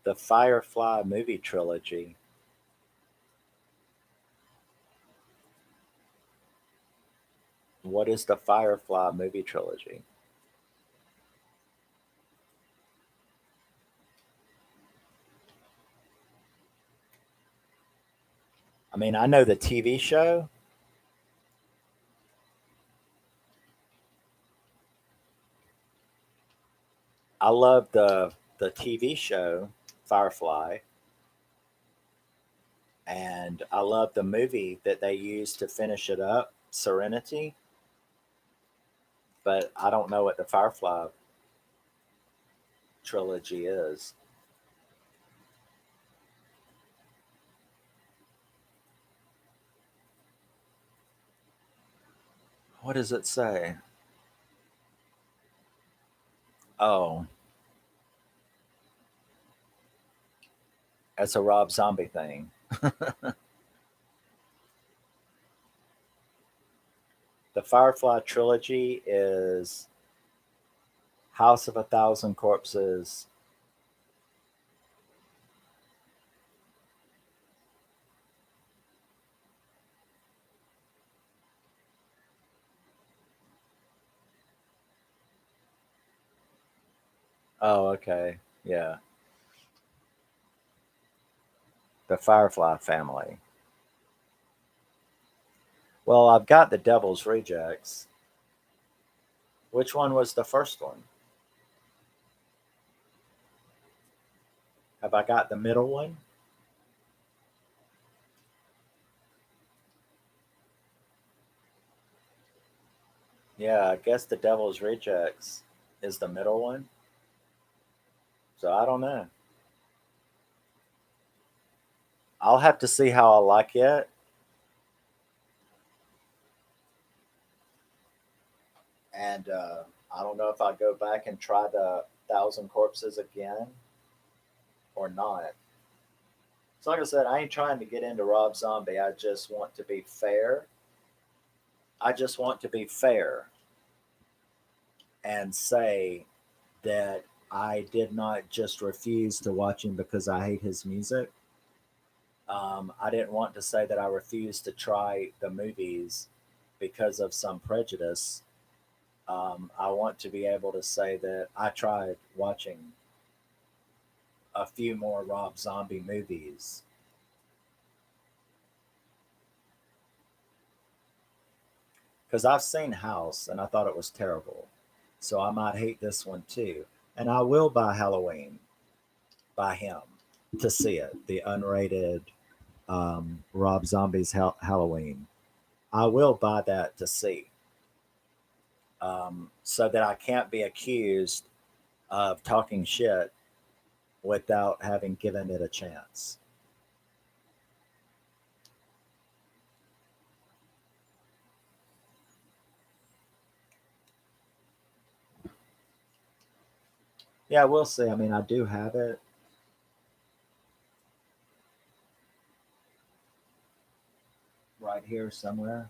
The Firefly movie trilogy. What is the Firefly movie trilogy? I mean, I know the TV show. I love the TV show Firefly, and I love the movie that they used to finish it up, Serenity. But I don't know what the Firefly trilogy is. What does it say? Oh, it's a Rob Zombie thing. The Firefly trilogy is House of a Thousand Corpses. Oh, okay. Yeah. The Firefly family. Well, I've got the Devil's Rejects. Which one was the first one? Have I got the middle one? Yeah, I guess the Devil's Rejects is the middle one. So I don't know. I'll have to see how I like it. And I don't know if I go back and try the Thousand Corpses again or not. So, like I said, I ain't trying to get into Rob Zombie. I just want to be fair. I just want to be fair and say that I did not just refuse to watch him because I hate his music. I didn't want to say that I refused to try the movies because of some prejudice. I want to be able to say that I tried watching a few more Rob Zombie movies because I've seen House and I thought it was terrible. So I might hate this one too. And I will buy Halloween by him to see it, the unrated Rob Zombie's Halloween. I will buy that to see so that I can't be accused of talking shit without having given it a chance. Yeah, we'll see. I mean, I do have it. Right here somewhere.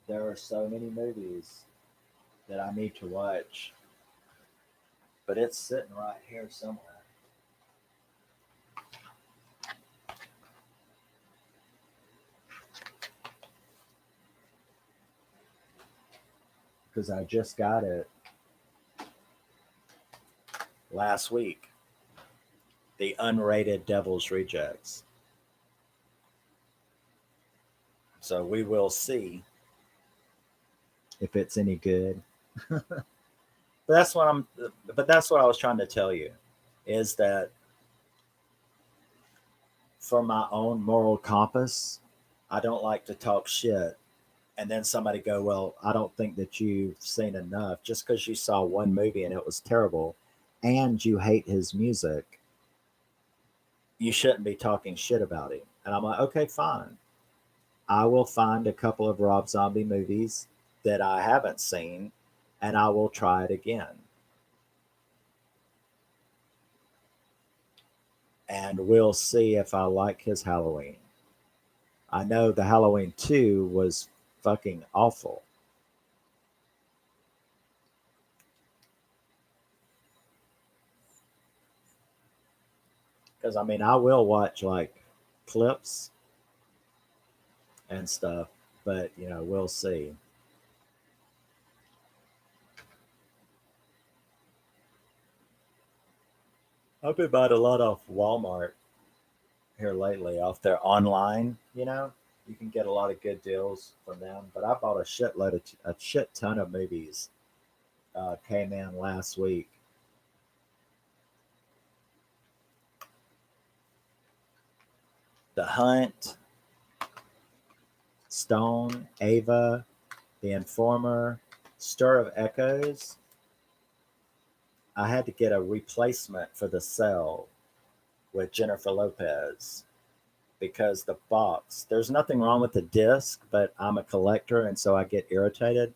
There are so many movies that I need to watch, but it's sitting right here somewhere. Because I just got it last week. The unrated Devil's Rejects. So we will see if it's any good. But that's what I'm. But that's what I was trying to tell you, is that for my own moral compass, I don't like to talk shit and then somebody go, "Well, I don't think that you've seen enough just because you saw one movie and it was terrible, and you hate his music. You shouldn't be talking shit about him." And I'm like, "Okay, fine. I will find a couple of Rob Zombie movies that I haven't seen, and I will try it again, and we'll see if I like his Halloween." I know the Halloween 2 was fucking awful. Because I mean, I will watch like clips and stuff, but we'll see. I've been buying a lot off Walmart here lately, off their online. You can get a lot of good deals from them. But I bought a shit ton of movies. Came in last week. The Hunt, Stone, Ava, The Informer, Stir of Echoes. I had to get a replacement for The Cell with Jennifer Lopez because the box, there's nothing wrong with the disc, but I'm a collector and so I get irritated.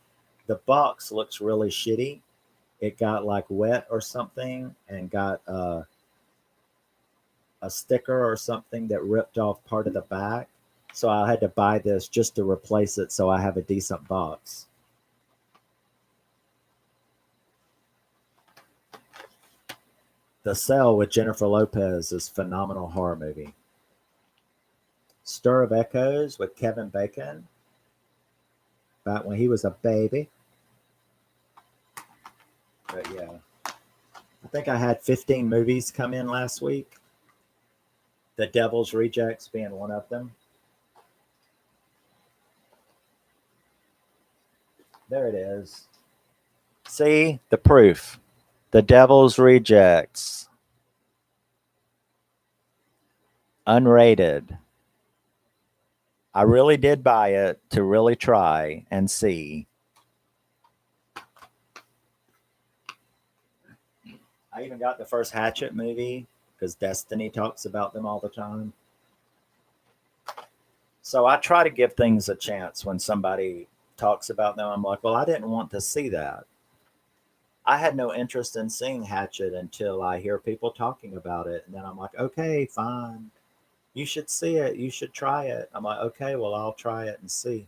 The box looks really shitty. It got like wet or something and got a sticker or something that ripped off part of the back. So I had to buy this just to replace it so I have a decent box. The Cell with Jennifer Lopez is a phenomenal horror movie. Stir of Echoes with Kevin Bacon, back when he was a baby. But yeah, I think I had 15 movies come in last week. The Devil's Rejects being one of them. There it is. See the proof. The Devil's Rejects. Unrated. I really did buy it to really try and see. I even got the first Hatchet movie because Destiny talks about them all the time. So I try to give things a chance when somebody talks about them. I'm like, well, I didn't want to see that. I had no interest in seeing Hatchet until I hear people talking about it. And then I'm like, okay, fine. You should see it. You should try it. I'm like, okay, well, I'll try it and see.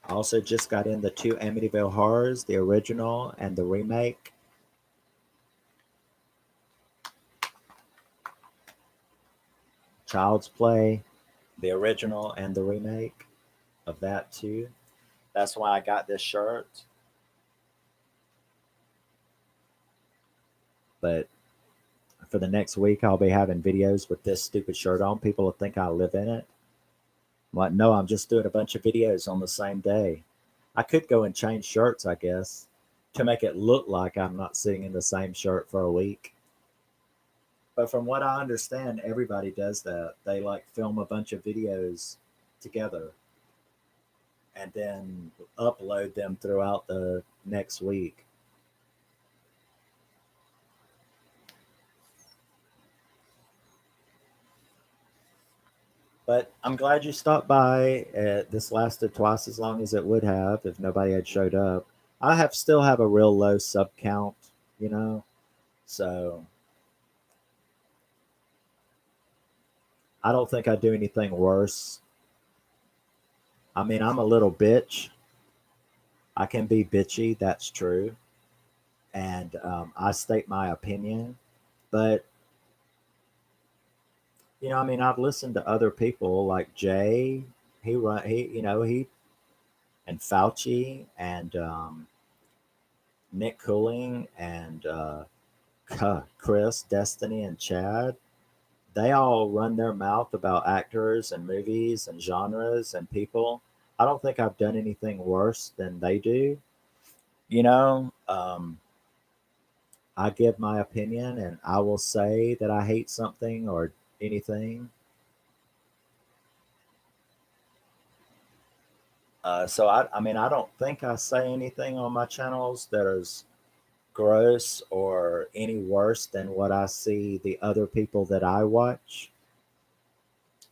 I also just got in the two Amityville Horrors, the original and the remake. Child's Play, the original and the remake of that too. That's why I got this shirt. But for the next week, I'll be having videos with this stupid shirt on. People will think I live in it. I'm like, no, I'm just doing a bunch of videos on the same day. I could go and change shirts, I guess, to make it look like I'm not sitting in the same shirt for a week. But from what I understand, everybody does that. They like film a bunch of videos together and then upload them throughout the next week. But I'm glad you stopped by. This lasted twice as long as it would have if nobody had showed up. I have still have a real low sub count, you know. So I don't think I do anything worse. I mean, I'm a little bitch. I can be bitchy. That's true, and I state my opinion. But I mean, I've listened to other people like Jay. He and Fauci and Nick Cooling and Chris, Destiny, and Chad. They all run their mouth about actors and movies and genres and people. I don't think I've done anything worse than they do. You know, I give my opinion and I will say that I hate something or anything. So I mean, I don't think I say anything on my channels that is gross or any worse than what I see the other people that I watch.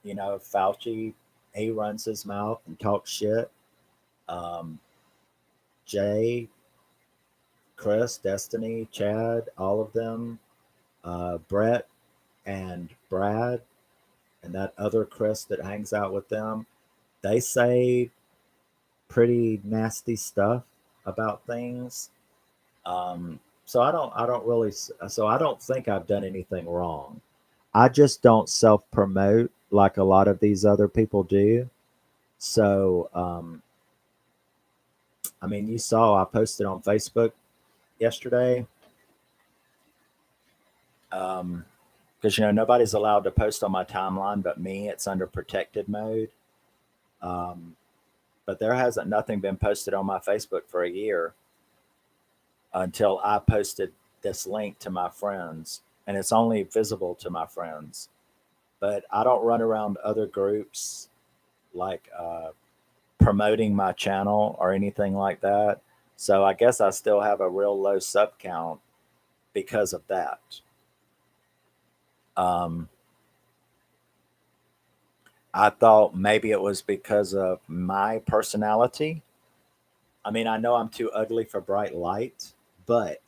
Fauci, he runs his mouth and talks shit. Um, Jay, Chris, Destiny, Chad, all of them, Brett and Brad, and that other Chris that hangs out with them, they say pretty nasty stuff about things. So I don't think I've done anything wrong. I just don't self promote like a lot of these other people do. So, I mean, you saw I posted on Facebook yesterday. Because nobody's allowed to post on my timeline but me. It's under protected mode. Um, but there hasn't nothing been posted on my Facebook for a year until I posted this link to my friends. and it's only visible to my friends. But I don't run around other groups like promoting my channel or anything like that. So I guess I still have a real low sub count because of that. Um, I thought maybe it was because of my personality. I mean, I know I'm too ugly for bright light, but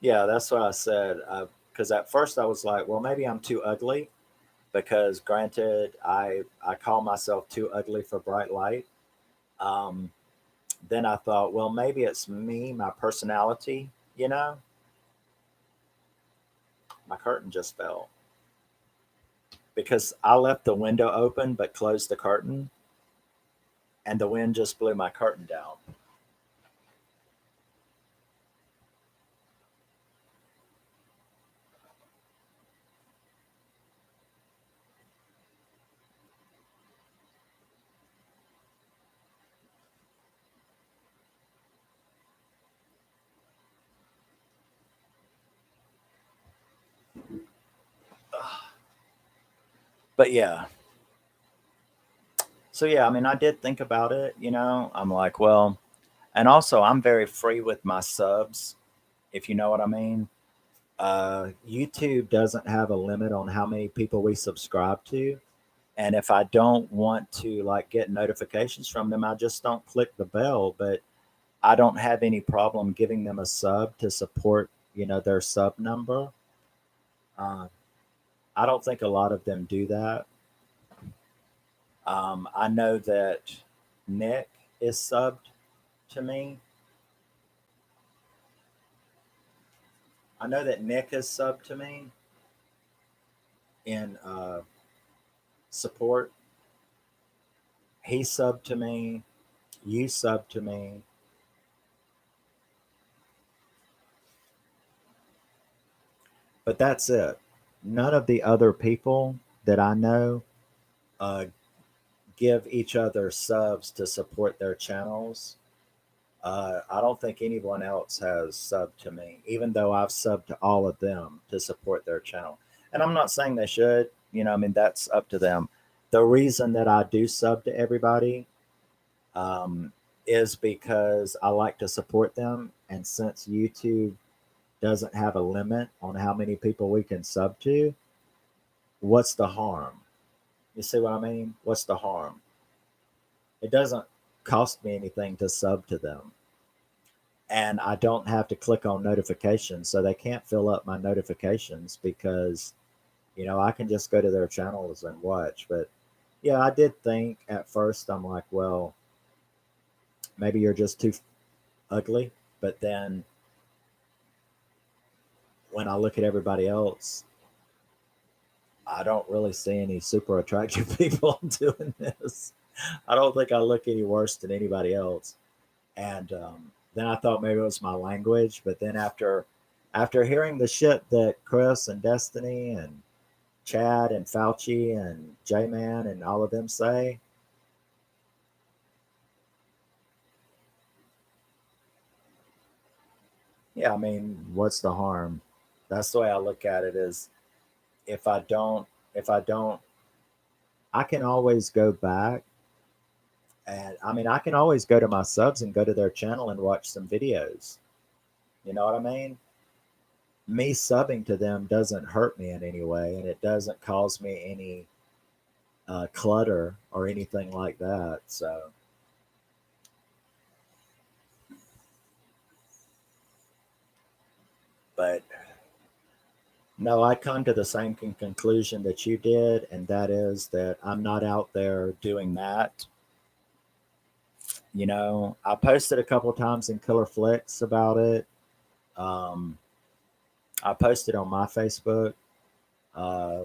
yeah, that's what I said. Because at first I was like, well, maybe I'm too ugly. Because granted, I call myself too ugly for bright light. Um, then I thought, well, maybe it's me, my personality. You know, my curtain just fell because I left the window open but closed the curtain, and the wind just blew my curtain down. But yeah, so yeah, I mean, I did think about it. I'm like, well, and also I'm very free with my subs, if you know what I mean. YouTube doesn't have a limit on how many people we subscribe to. And if I don't want to like get notifications from them, I just don't click the bell. But I don't have any problem giving them a sub to support, their sub number. Uh, I don't think a lot of them do that. I know that Nick is subbed to me. I know that Nick is subbed to me in support. He subbed to me. You subbed to me. But that's it. None of the other people that I know uh, give each other subs to support their channels. I don't think anyone else has subbed to me, even though I've subbed to all of them to support their channel. And I'm not saying they should, I mean, that's up to them. The reason that I do sub to everybody um, is because I like to support them. And since YouTube doesn't have a limit on how many people we can sub to, what's the harm? You see what I mean? What's the harm? It doesn't cost me anything to sub to them. And I don't have to click on notifications. So they can't fill up my notifications because, I can just go to their channels and watch. But yeah, I did think at first, I'm like, well, maybe you're just too ugly. But then when I look at everybody else, I don't really see any super attractive people doing this. I don't think I look any worse than anybody else. And then I thought maybe it was my language, but then after hearing the shit that Chris and Destiny and Chad and Fauci and J Man and all of them say, yeah, I mean, what's the harm? That's the way I look at it. Is if I don't, if I don't, I can always go back. And I mean, I can always go to my subs and go to their channel and watch some videos. You know what I mean? Me subbing to them doesn't hurt me in any way, and it doesn't cause me any clutter or anything like that. So, but no, I come to the same conclusion that you did, and that is that I'm not out there doing that. I posted a couple times in Killer Flicks about it. Um, I posted on my Facebook, uh,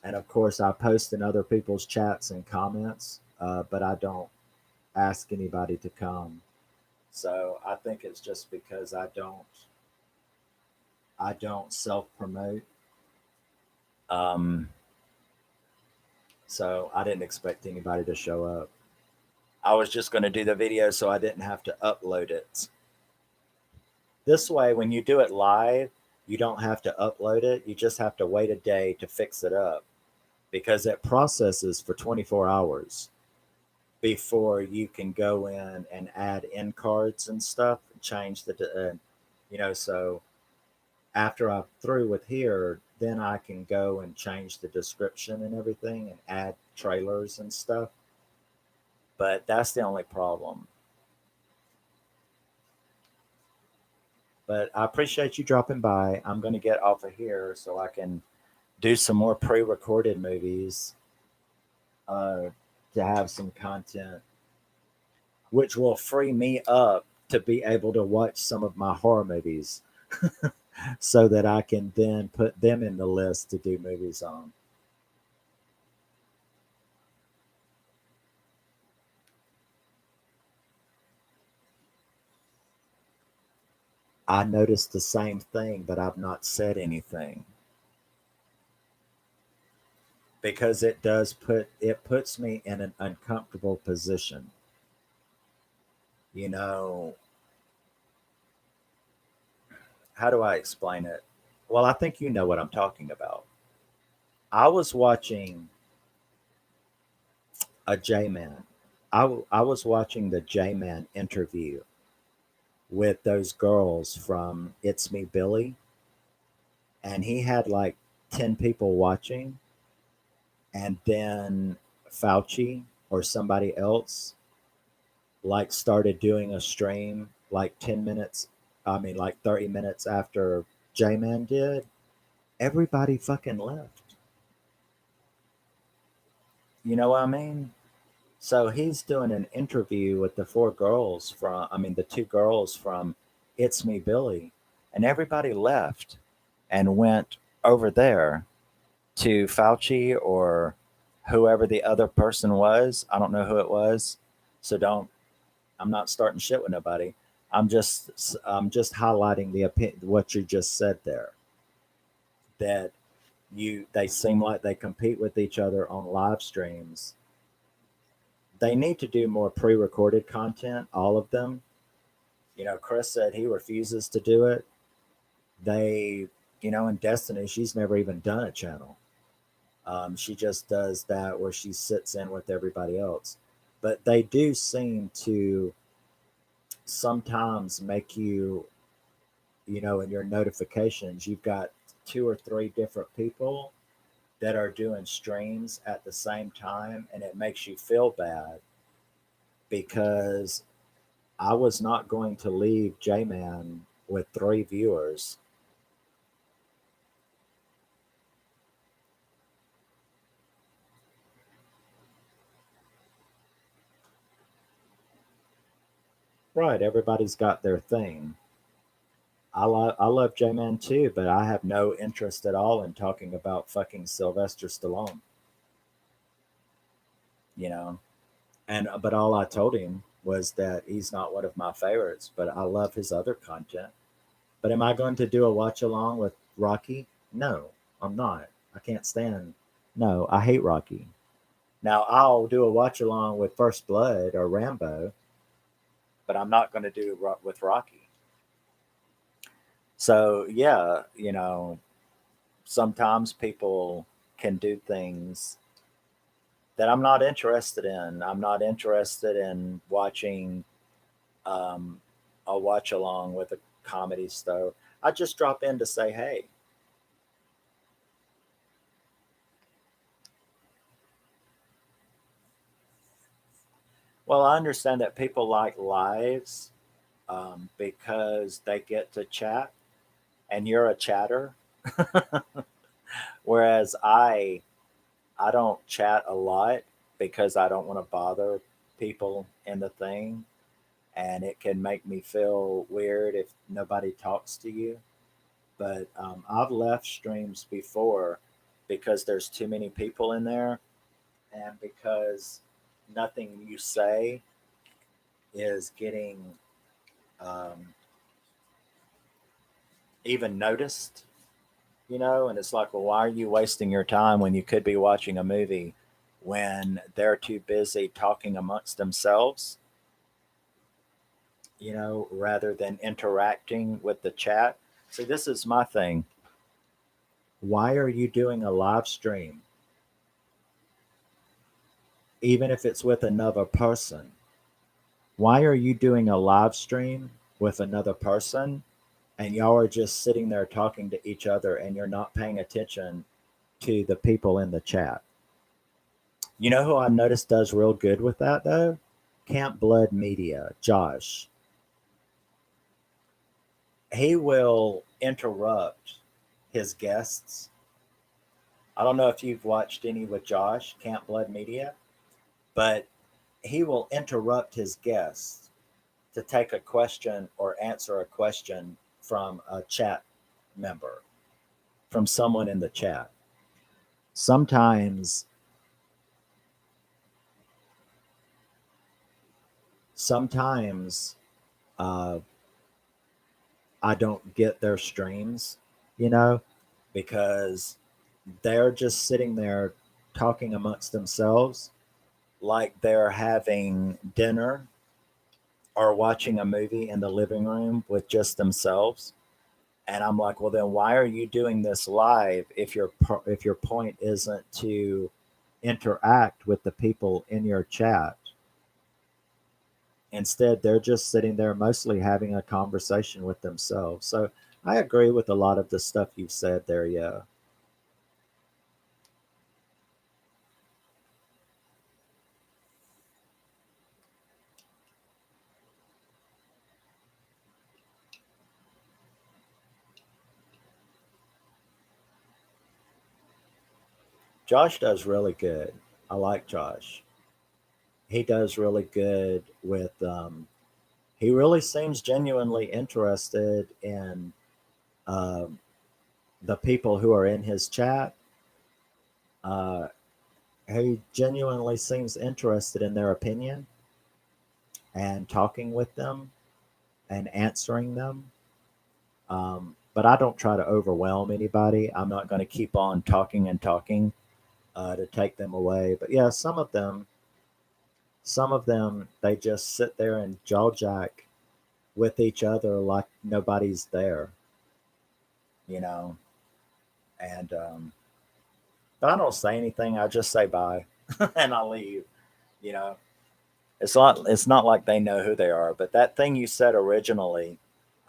and of course, I post in other people's chats and comments, but I don't ask anybody to come. So I think it's just because I don't self promote. Um, so I didn't expect anybody to show up. I was just going to do the video so I didn't have to upload it. This way, when you do it live, you don't have to upload it. You just have to wait a day to fix it up because it processes for 24 hours before you can go in and add in cards and stuff, change so after I'm through with here, then I can go and change the description and everything and add trailers and stuff. But that's the only problem. But I appreciate you dropping by. I'm going to get off of here so I can do some more pre recorded movies uh, to have some content, which will free me up to be able to watch some of my horror movies so that I can then put them in the list to do movies on. I noticed the same thing, but I've not said anything because it puts me in an uncomfortable position. You know, how do I explain it? Well, I think you know what I'm talking about. I was watching a J Man. I was watching the J Man interview with those girls from It's Me Billy, and he had like 10 people watching, and then Fauci or somebody else like started doing a stream like 10 minutes, I mean, like 30 minutes after J Man did. Everybody fucking left. You know what I mean? So he's doing an interview with the two girls from It's Me Billy, and everybody left and went over there to Fauci or whoever the other person was. I don't know who it was. So I'm not starting shit with nobody. I'm just highlighting what you just said there. That they seem like they compete with each other on live streams. They need to do more pre-recorded content, all of them. Chris said he refuses to do it. They, in Destiny, she's never even done a channel. She just does that where she sits in with everybody else. But they do seem to sometimes make you, in your notifications, you've got two or three different people that are doing streams at the same time, and it makes you feel bad because I was not going to leave J Man with three viewers. Right, everybody's got their thing. I love J Man too, but I have no interest at all in talking about fucking Sylvester Stallone. You know, but all I told him was that he's not one of my favorites, but I love his other content. But am I going to do a watch along with Rocky? No, I'm not. I can't stand. No, I hate Rocky. Now I'll do a watch along with First Blood or Rambo, but I'm not going to do with Rocky. So yeah, sometimes people can do things that I'm not interested in. I'm not interested in watching um, a watch along with a comedy star. I just drop in to say hey. Well, I understand that people like lives because they get to chat, and you're a chatter. Whereas I don't chat a lot because I don't want to bother people in the thing, and it can make me feel weird if nobody talks to you. But I've left streams before because there's too many people in there, and because nothing you say is getting um, even noticed. And it's like, well, why are you wasting your time when you could be watching a movie when they're too busy talking amongst themselves, rather than interacting with the chat. See, this is my thing. Why are you doing a live stream, even if it's with another person? Why are you doing a live stream with another person and y'all are just sitting there talking to each other and you're not paying attention to the people in the chat? You know who I noticed does real good with that though? Camp Blood Media, Josh. He will interrupt his guests. I don't know if you've watched any with Josh, Camp Blood Media, but he will interrupt his guests to take a question or answer a question from a chat member, from someone in the chat. Sometimes uh, I don't get their streams, you know, because they're just sitting there talking amongst themselves like they're having dinner or watching a movie in the living room with just themselves. And I'm like, well, then why are you doing this live if your point isn't to interact with the people in your chat? Instead, they're just sitting there mostly having a conversation with themselves. So I agree with a lot of the stuff you've said there. Yeah. Josh does really good. I like Josh. He does really good with, he really seems genuinely interested in um, the people who are in his chat. Uh, he genuinely seems interested in their opinion and talking with them and answering them. But I don't try to overwhelm anybody. I'm not going to keep on talking and talking to take them away. But yeah, some of them, they just sit there and jaw jack with each other like nobody's there, you know. And but I don't say anything. I just say bye and I leave. You know, it's not like they know who they are. But that thing you said originally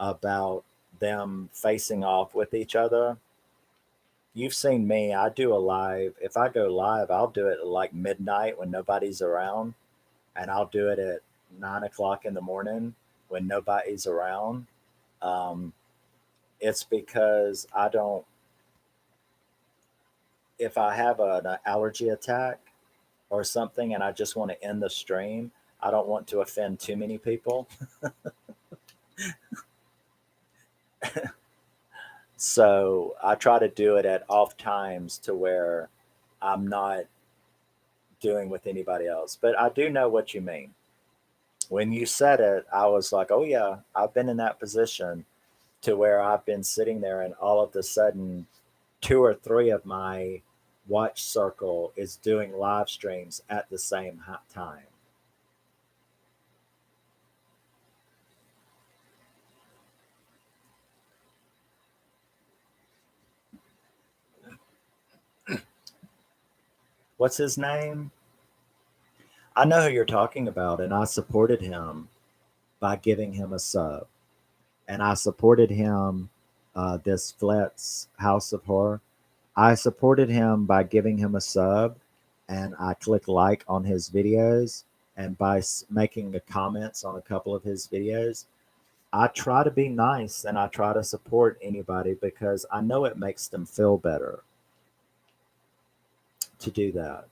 about them facing off with each other, you've seen me. I do a live. If I go live, I'll do it at like midnight when nobody's around, and I'll do it at 9 o'clock in the morning when nobody's around. Um, it's because I don't. If I have an allergy attack or something, and I just want to end the stream, I don't want to offend too many people. So I try to do it at off times to where I'm not doing with anybody else. But I do know what you mean. When you said it, I was like, oh, yeah, I've been in that position to where I've been sitting there and all of a sudden, two or three of my watch circle is doing live streams at the same time. What's his name? I know who you're talking about, and I supported him by giving him a sub. And I supported him, this Flet's House of Horror. I supported him by giving him a sub, and I click like on his videos, and by making the comments on a couple of his videos. I try to be nice and I try to support anybody because I know it makes them feel better to do that.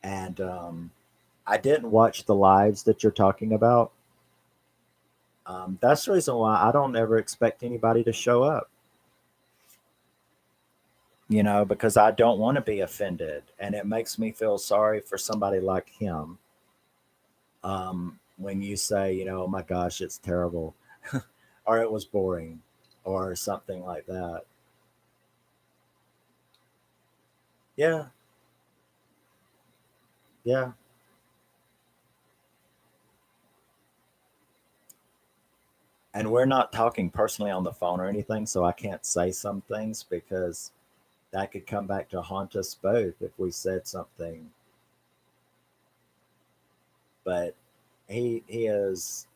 And I didn't watch the lives that you're talking about. That's the reason why I don't ever expect anybody to show up, because I don't want to be offended. And it makes me feel sorry for somebody like him, when you say, oh my gosh, it's terrible, or it was boring, or something like that. Yeah. Yeah. And we're not talking personally on the phone or anything, so I can't say some things because that could come back to haunt us both if we said something. But he is,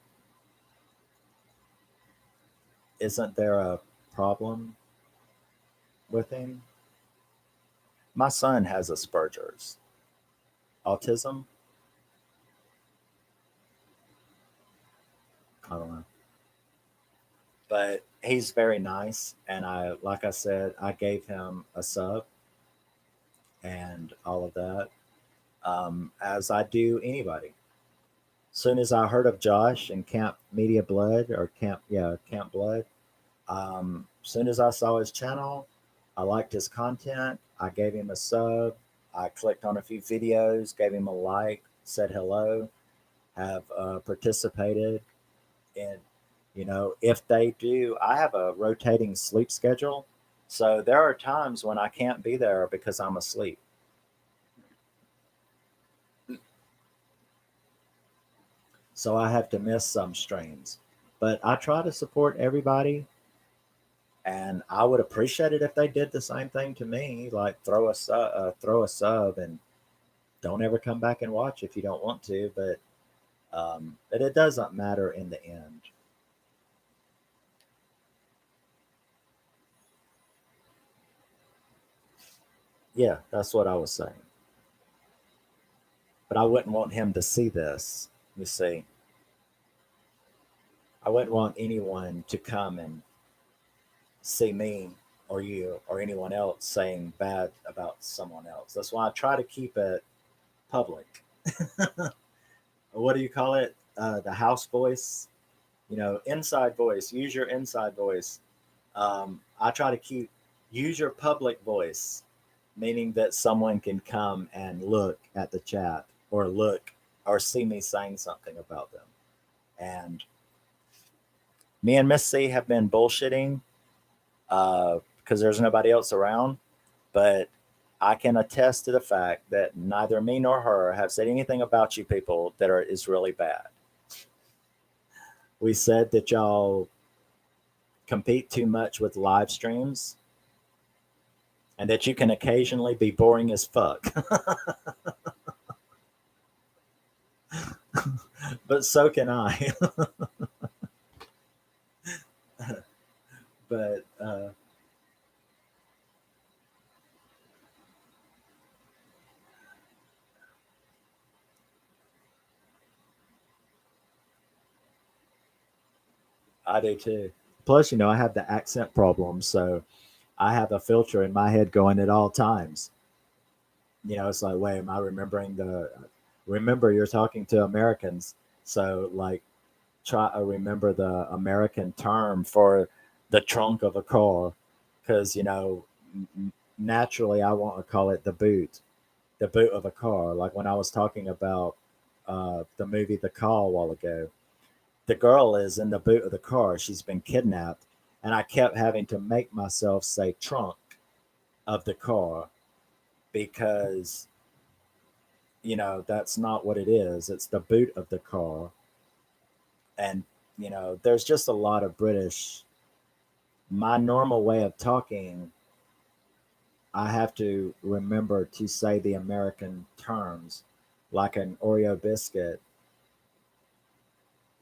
isn't there a problem with him? My son has Asperger's, autism. I don't know, but he's very nice. And like I said, I gave him a sub and all of that, as I do anybody. Soon as I heard of Josh and Camp Media Blood or Camp Blood, soon as I saw his channel, I liked his content. I gave him a sub. I clicked on a few videos, gave him a like, said hello, have participated in, if they do, I have a rotating sleep schedule. So there are times when I can't be there because I'm asleep. So I have to miss some streams. But I try to support everybody, and I would appreciate it if they did the same thing to me, like throw a sub, and don't ever come back and watch if you don't want to. But it doesn't matter in the end. Yeah, that's what I was saying. But I wouldn't want him to see this. You see, I wouldn't want anyone to come and see me or you or anyone else saying bad about someone else. That's why I try to keep it public. What do you call it? The house voice, inside voice. Use your inside voice. I try to use your public voice, meaning that someone can come and look at the chat or look or see me saying something about them. And me and Miss C have been bullshitting because there's nobody else around, but I can attest to the fact that neither me nor her have said anything about you people that is really bad. We said that y'all compete too much with live streams and that you can occasionally be boring as fuck. But so can I. But I do too. Plus, I have the accent problem, so I have a filter in my head going at all times. It's like, wait, am I remembering remember you're talking to Americans, so like try to remember the American term for the trunk of a car, because naturally I want to call it the boot of a car. Like when I was talking about the movie The Call a while ago, the girl is in the boot of the car. She's been kidnapped, and I kept having to make myself say trunk of the car because that's not what it is. It's the boot of the car. And there's just a lot of British. My normal way of talking, I have to remember to say the American terms, like an Oreo biscuit.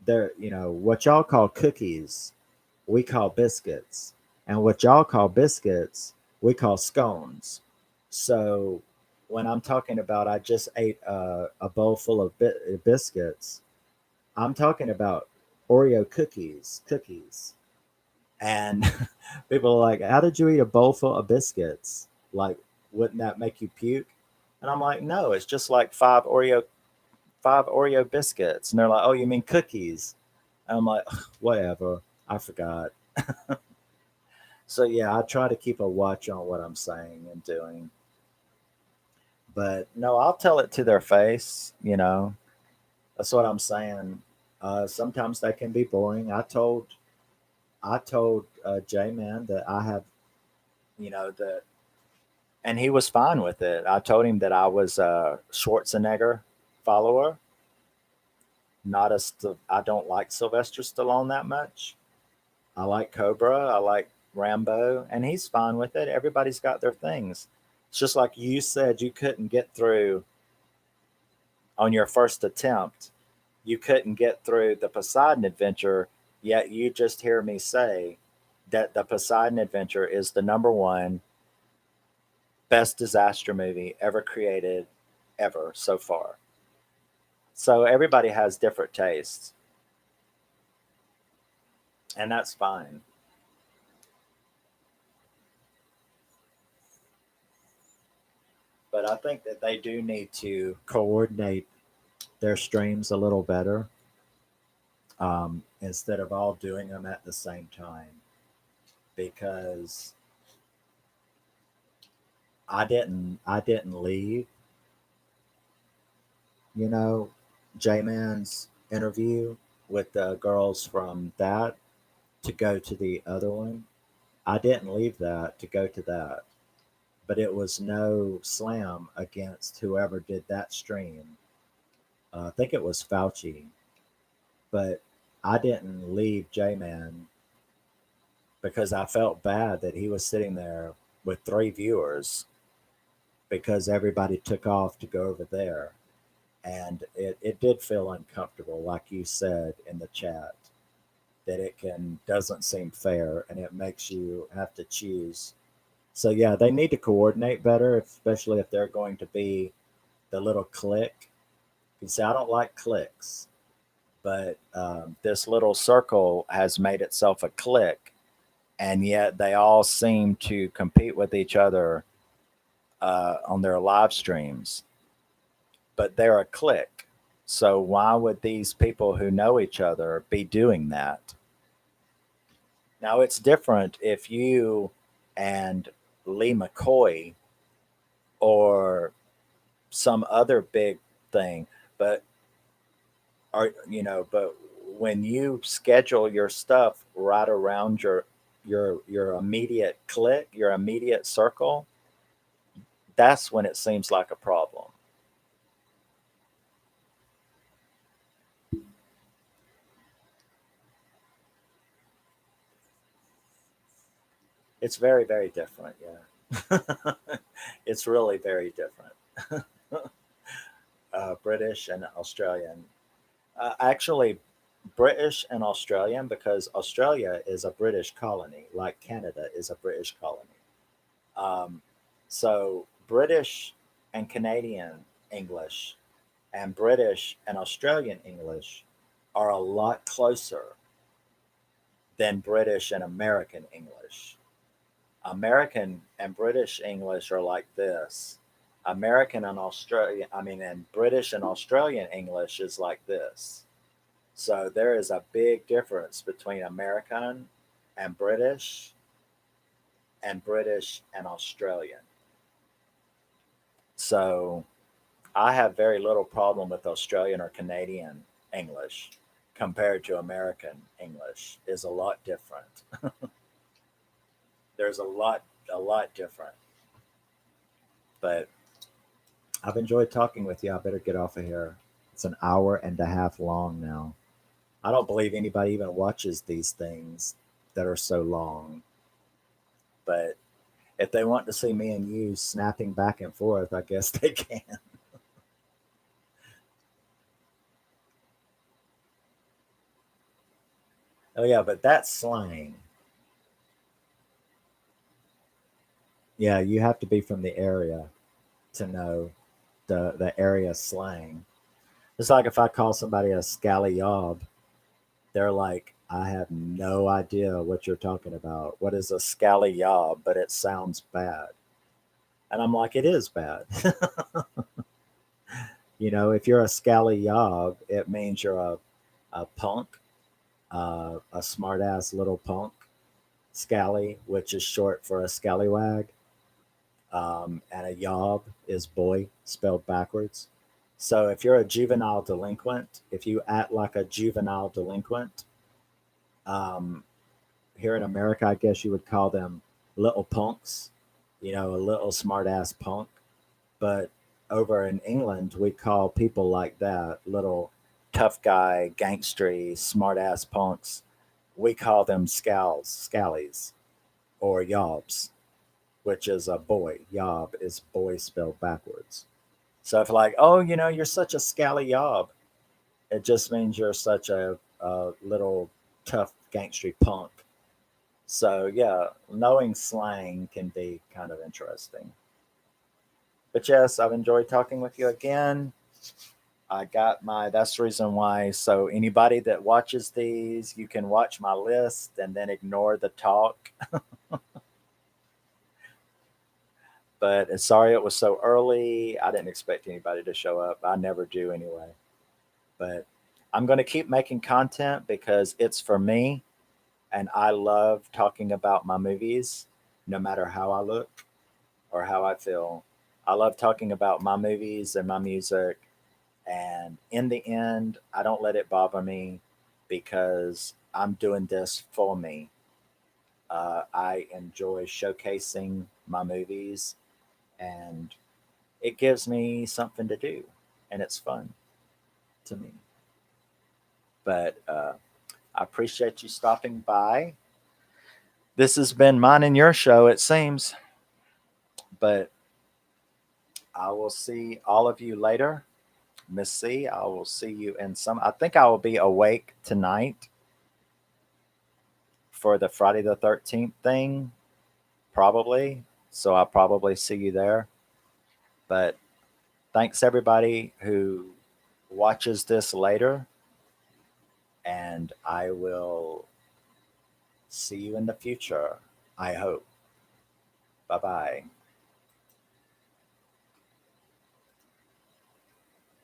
What y'all call cookies, we call biscuits, and what y'all call biscuits, we call scones. So when I'm talking about I just ate a bowl full of biscuits, I'm talking about Oreo cookies. And people are like, "How did you eat a bowl full of biscuits? Like, wouldn't that make you puke?" And I'm like, "No, it's just like five Oreo biscuits." And they're like, "Oh, you mean cookies?" And I'm like, "Whatever, I forgot." So yeah, I try to keep a watch on what I'm saying and doing. But no, I'll tell it to their face. That's what I'm saying. Sometimes they can be boring. I told J Man that I have, that and he was fine with it. I told him that I was a Schwarzenegger follower, not a. I don't like Sylvester Stallone that much. I like Cobra. I like Rambo, and he's fine with it. Everybody's got their things. It's just like you said, you couldn't get through on your first attempt. You couldn't get through the Poseidon Adventure, yet you just hear me say that the Poseidon Adventure is the number one best disaster movie ever created, ever so far. So everybody has different tastes, and that's fine. But I think that they do need to coordinate their streams a little better, instead of all doing them at the same time. Because I didn't leave, you know, J Man's interview with the girls from that to go to the other one. I didn't leave that to go to that, but it was no slam against whoever did that stream. I think it was Fauci, but I didn't leave J Man because I felt bad that he was sitting there with three viewers because everybody took off to go over there. And it did feel uncomfortable, like you said in the chat, that it can doesn't seem fair and it makes you have to choose. So yeah, they need to coordinate better, especially if they're going to be the little clique. You see, I don't like cliques, but this little circle has made itself a clique, and yet they all seem to compete with each other on their live streams. But they're a clique. So why would these people who know each other be doing that? Now it's different if you and Lee McCoy or some other big thing, but but when you schedule your stuff right around your immediate clique, your immediate circle, that's when it seems like a problem. It's very, very different. Yeah. It's really very different. British and Australian. Actually, British and Australian, because Australia is a British colony, like Canada is a British colony. Um, so, British and Canadian English and British and Australian English are a lot closer than British and American English. American and British English are like this. American and Australian, I mean, and British and Australian English is like this. So there is a big difference between American and British and Australian. So I have very little problem with Australian or Canadian English compared to American English is a lot different. There's a lot different. But I've enjoyed talking with you. I better get off of here. It's an hour and a half long now. I don't believe anybody even watches these things that are so long. But if they want to see me and you snapping back and forth, I guess they can. Oh yeah, but that's slang. Yeah, you have to be from the area to know the area slang. It's like if I call somebody a scally yob, they're like, I have no idea what you're talking about. What is a scally yob? But it sounds bad. And I'm like, it is bad. If you're a scally yob, it means you're a punk, a smart ass little punk. Scally, which is short for a scallywag. And a yob is boy spelled backwards. So if you're a juvenile delinquent, if you act like a juvenile delinquent, um, here in America, I guess you would call them little punks. a little smart ass punk. But over in England, we call people like that little tough guy, gangstery, smart ass punks. We call them scallies, or yobs, which is a boy. Yob is boy spelled backwards. So if like, oh, you're such a scally yob, it just means you're such a little tough gangstery punk. So yeah, knowing slang can be kind of interesting. But yes, I've enjoyed talking with you again. That's the reason why. So anybody that watches these, you can watch my list and then ignore the talk. But sorry it was so early. I didn't expect anybody to show up. I never do anyway. But I'm going to keep making content because it's for me. And I love talking about my movies, no matter how I look or how I feel. I love talking about my movies and my music. And in the end, I don't let it bother me because I'm doing this for me. I enjoy showcasing my movies, and it gives me something to do, and it's fun to me. But I appreciate you stopping by. This has been mine and your show, it seems, but I will see all of you later. Miss C, I will see you in some. I think I will be awake tonight for the Friday the 13th thing, probably. So I'll probably see you there. But thanks everybody who watches this later, and I will see you in the future, I hope. Bye bye.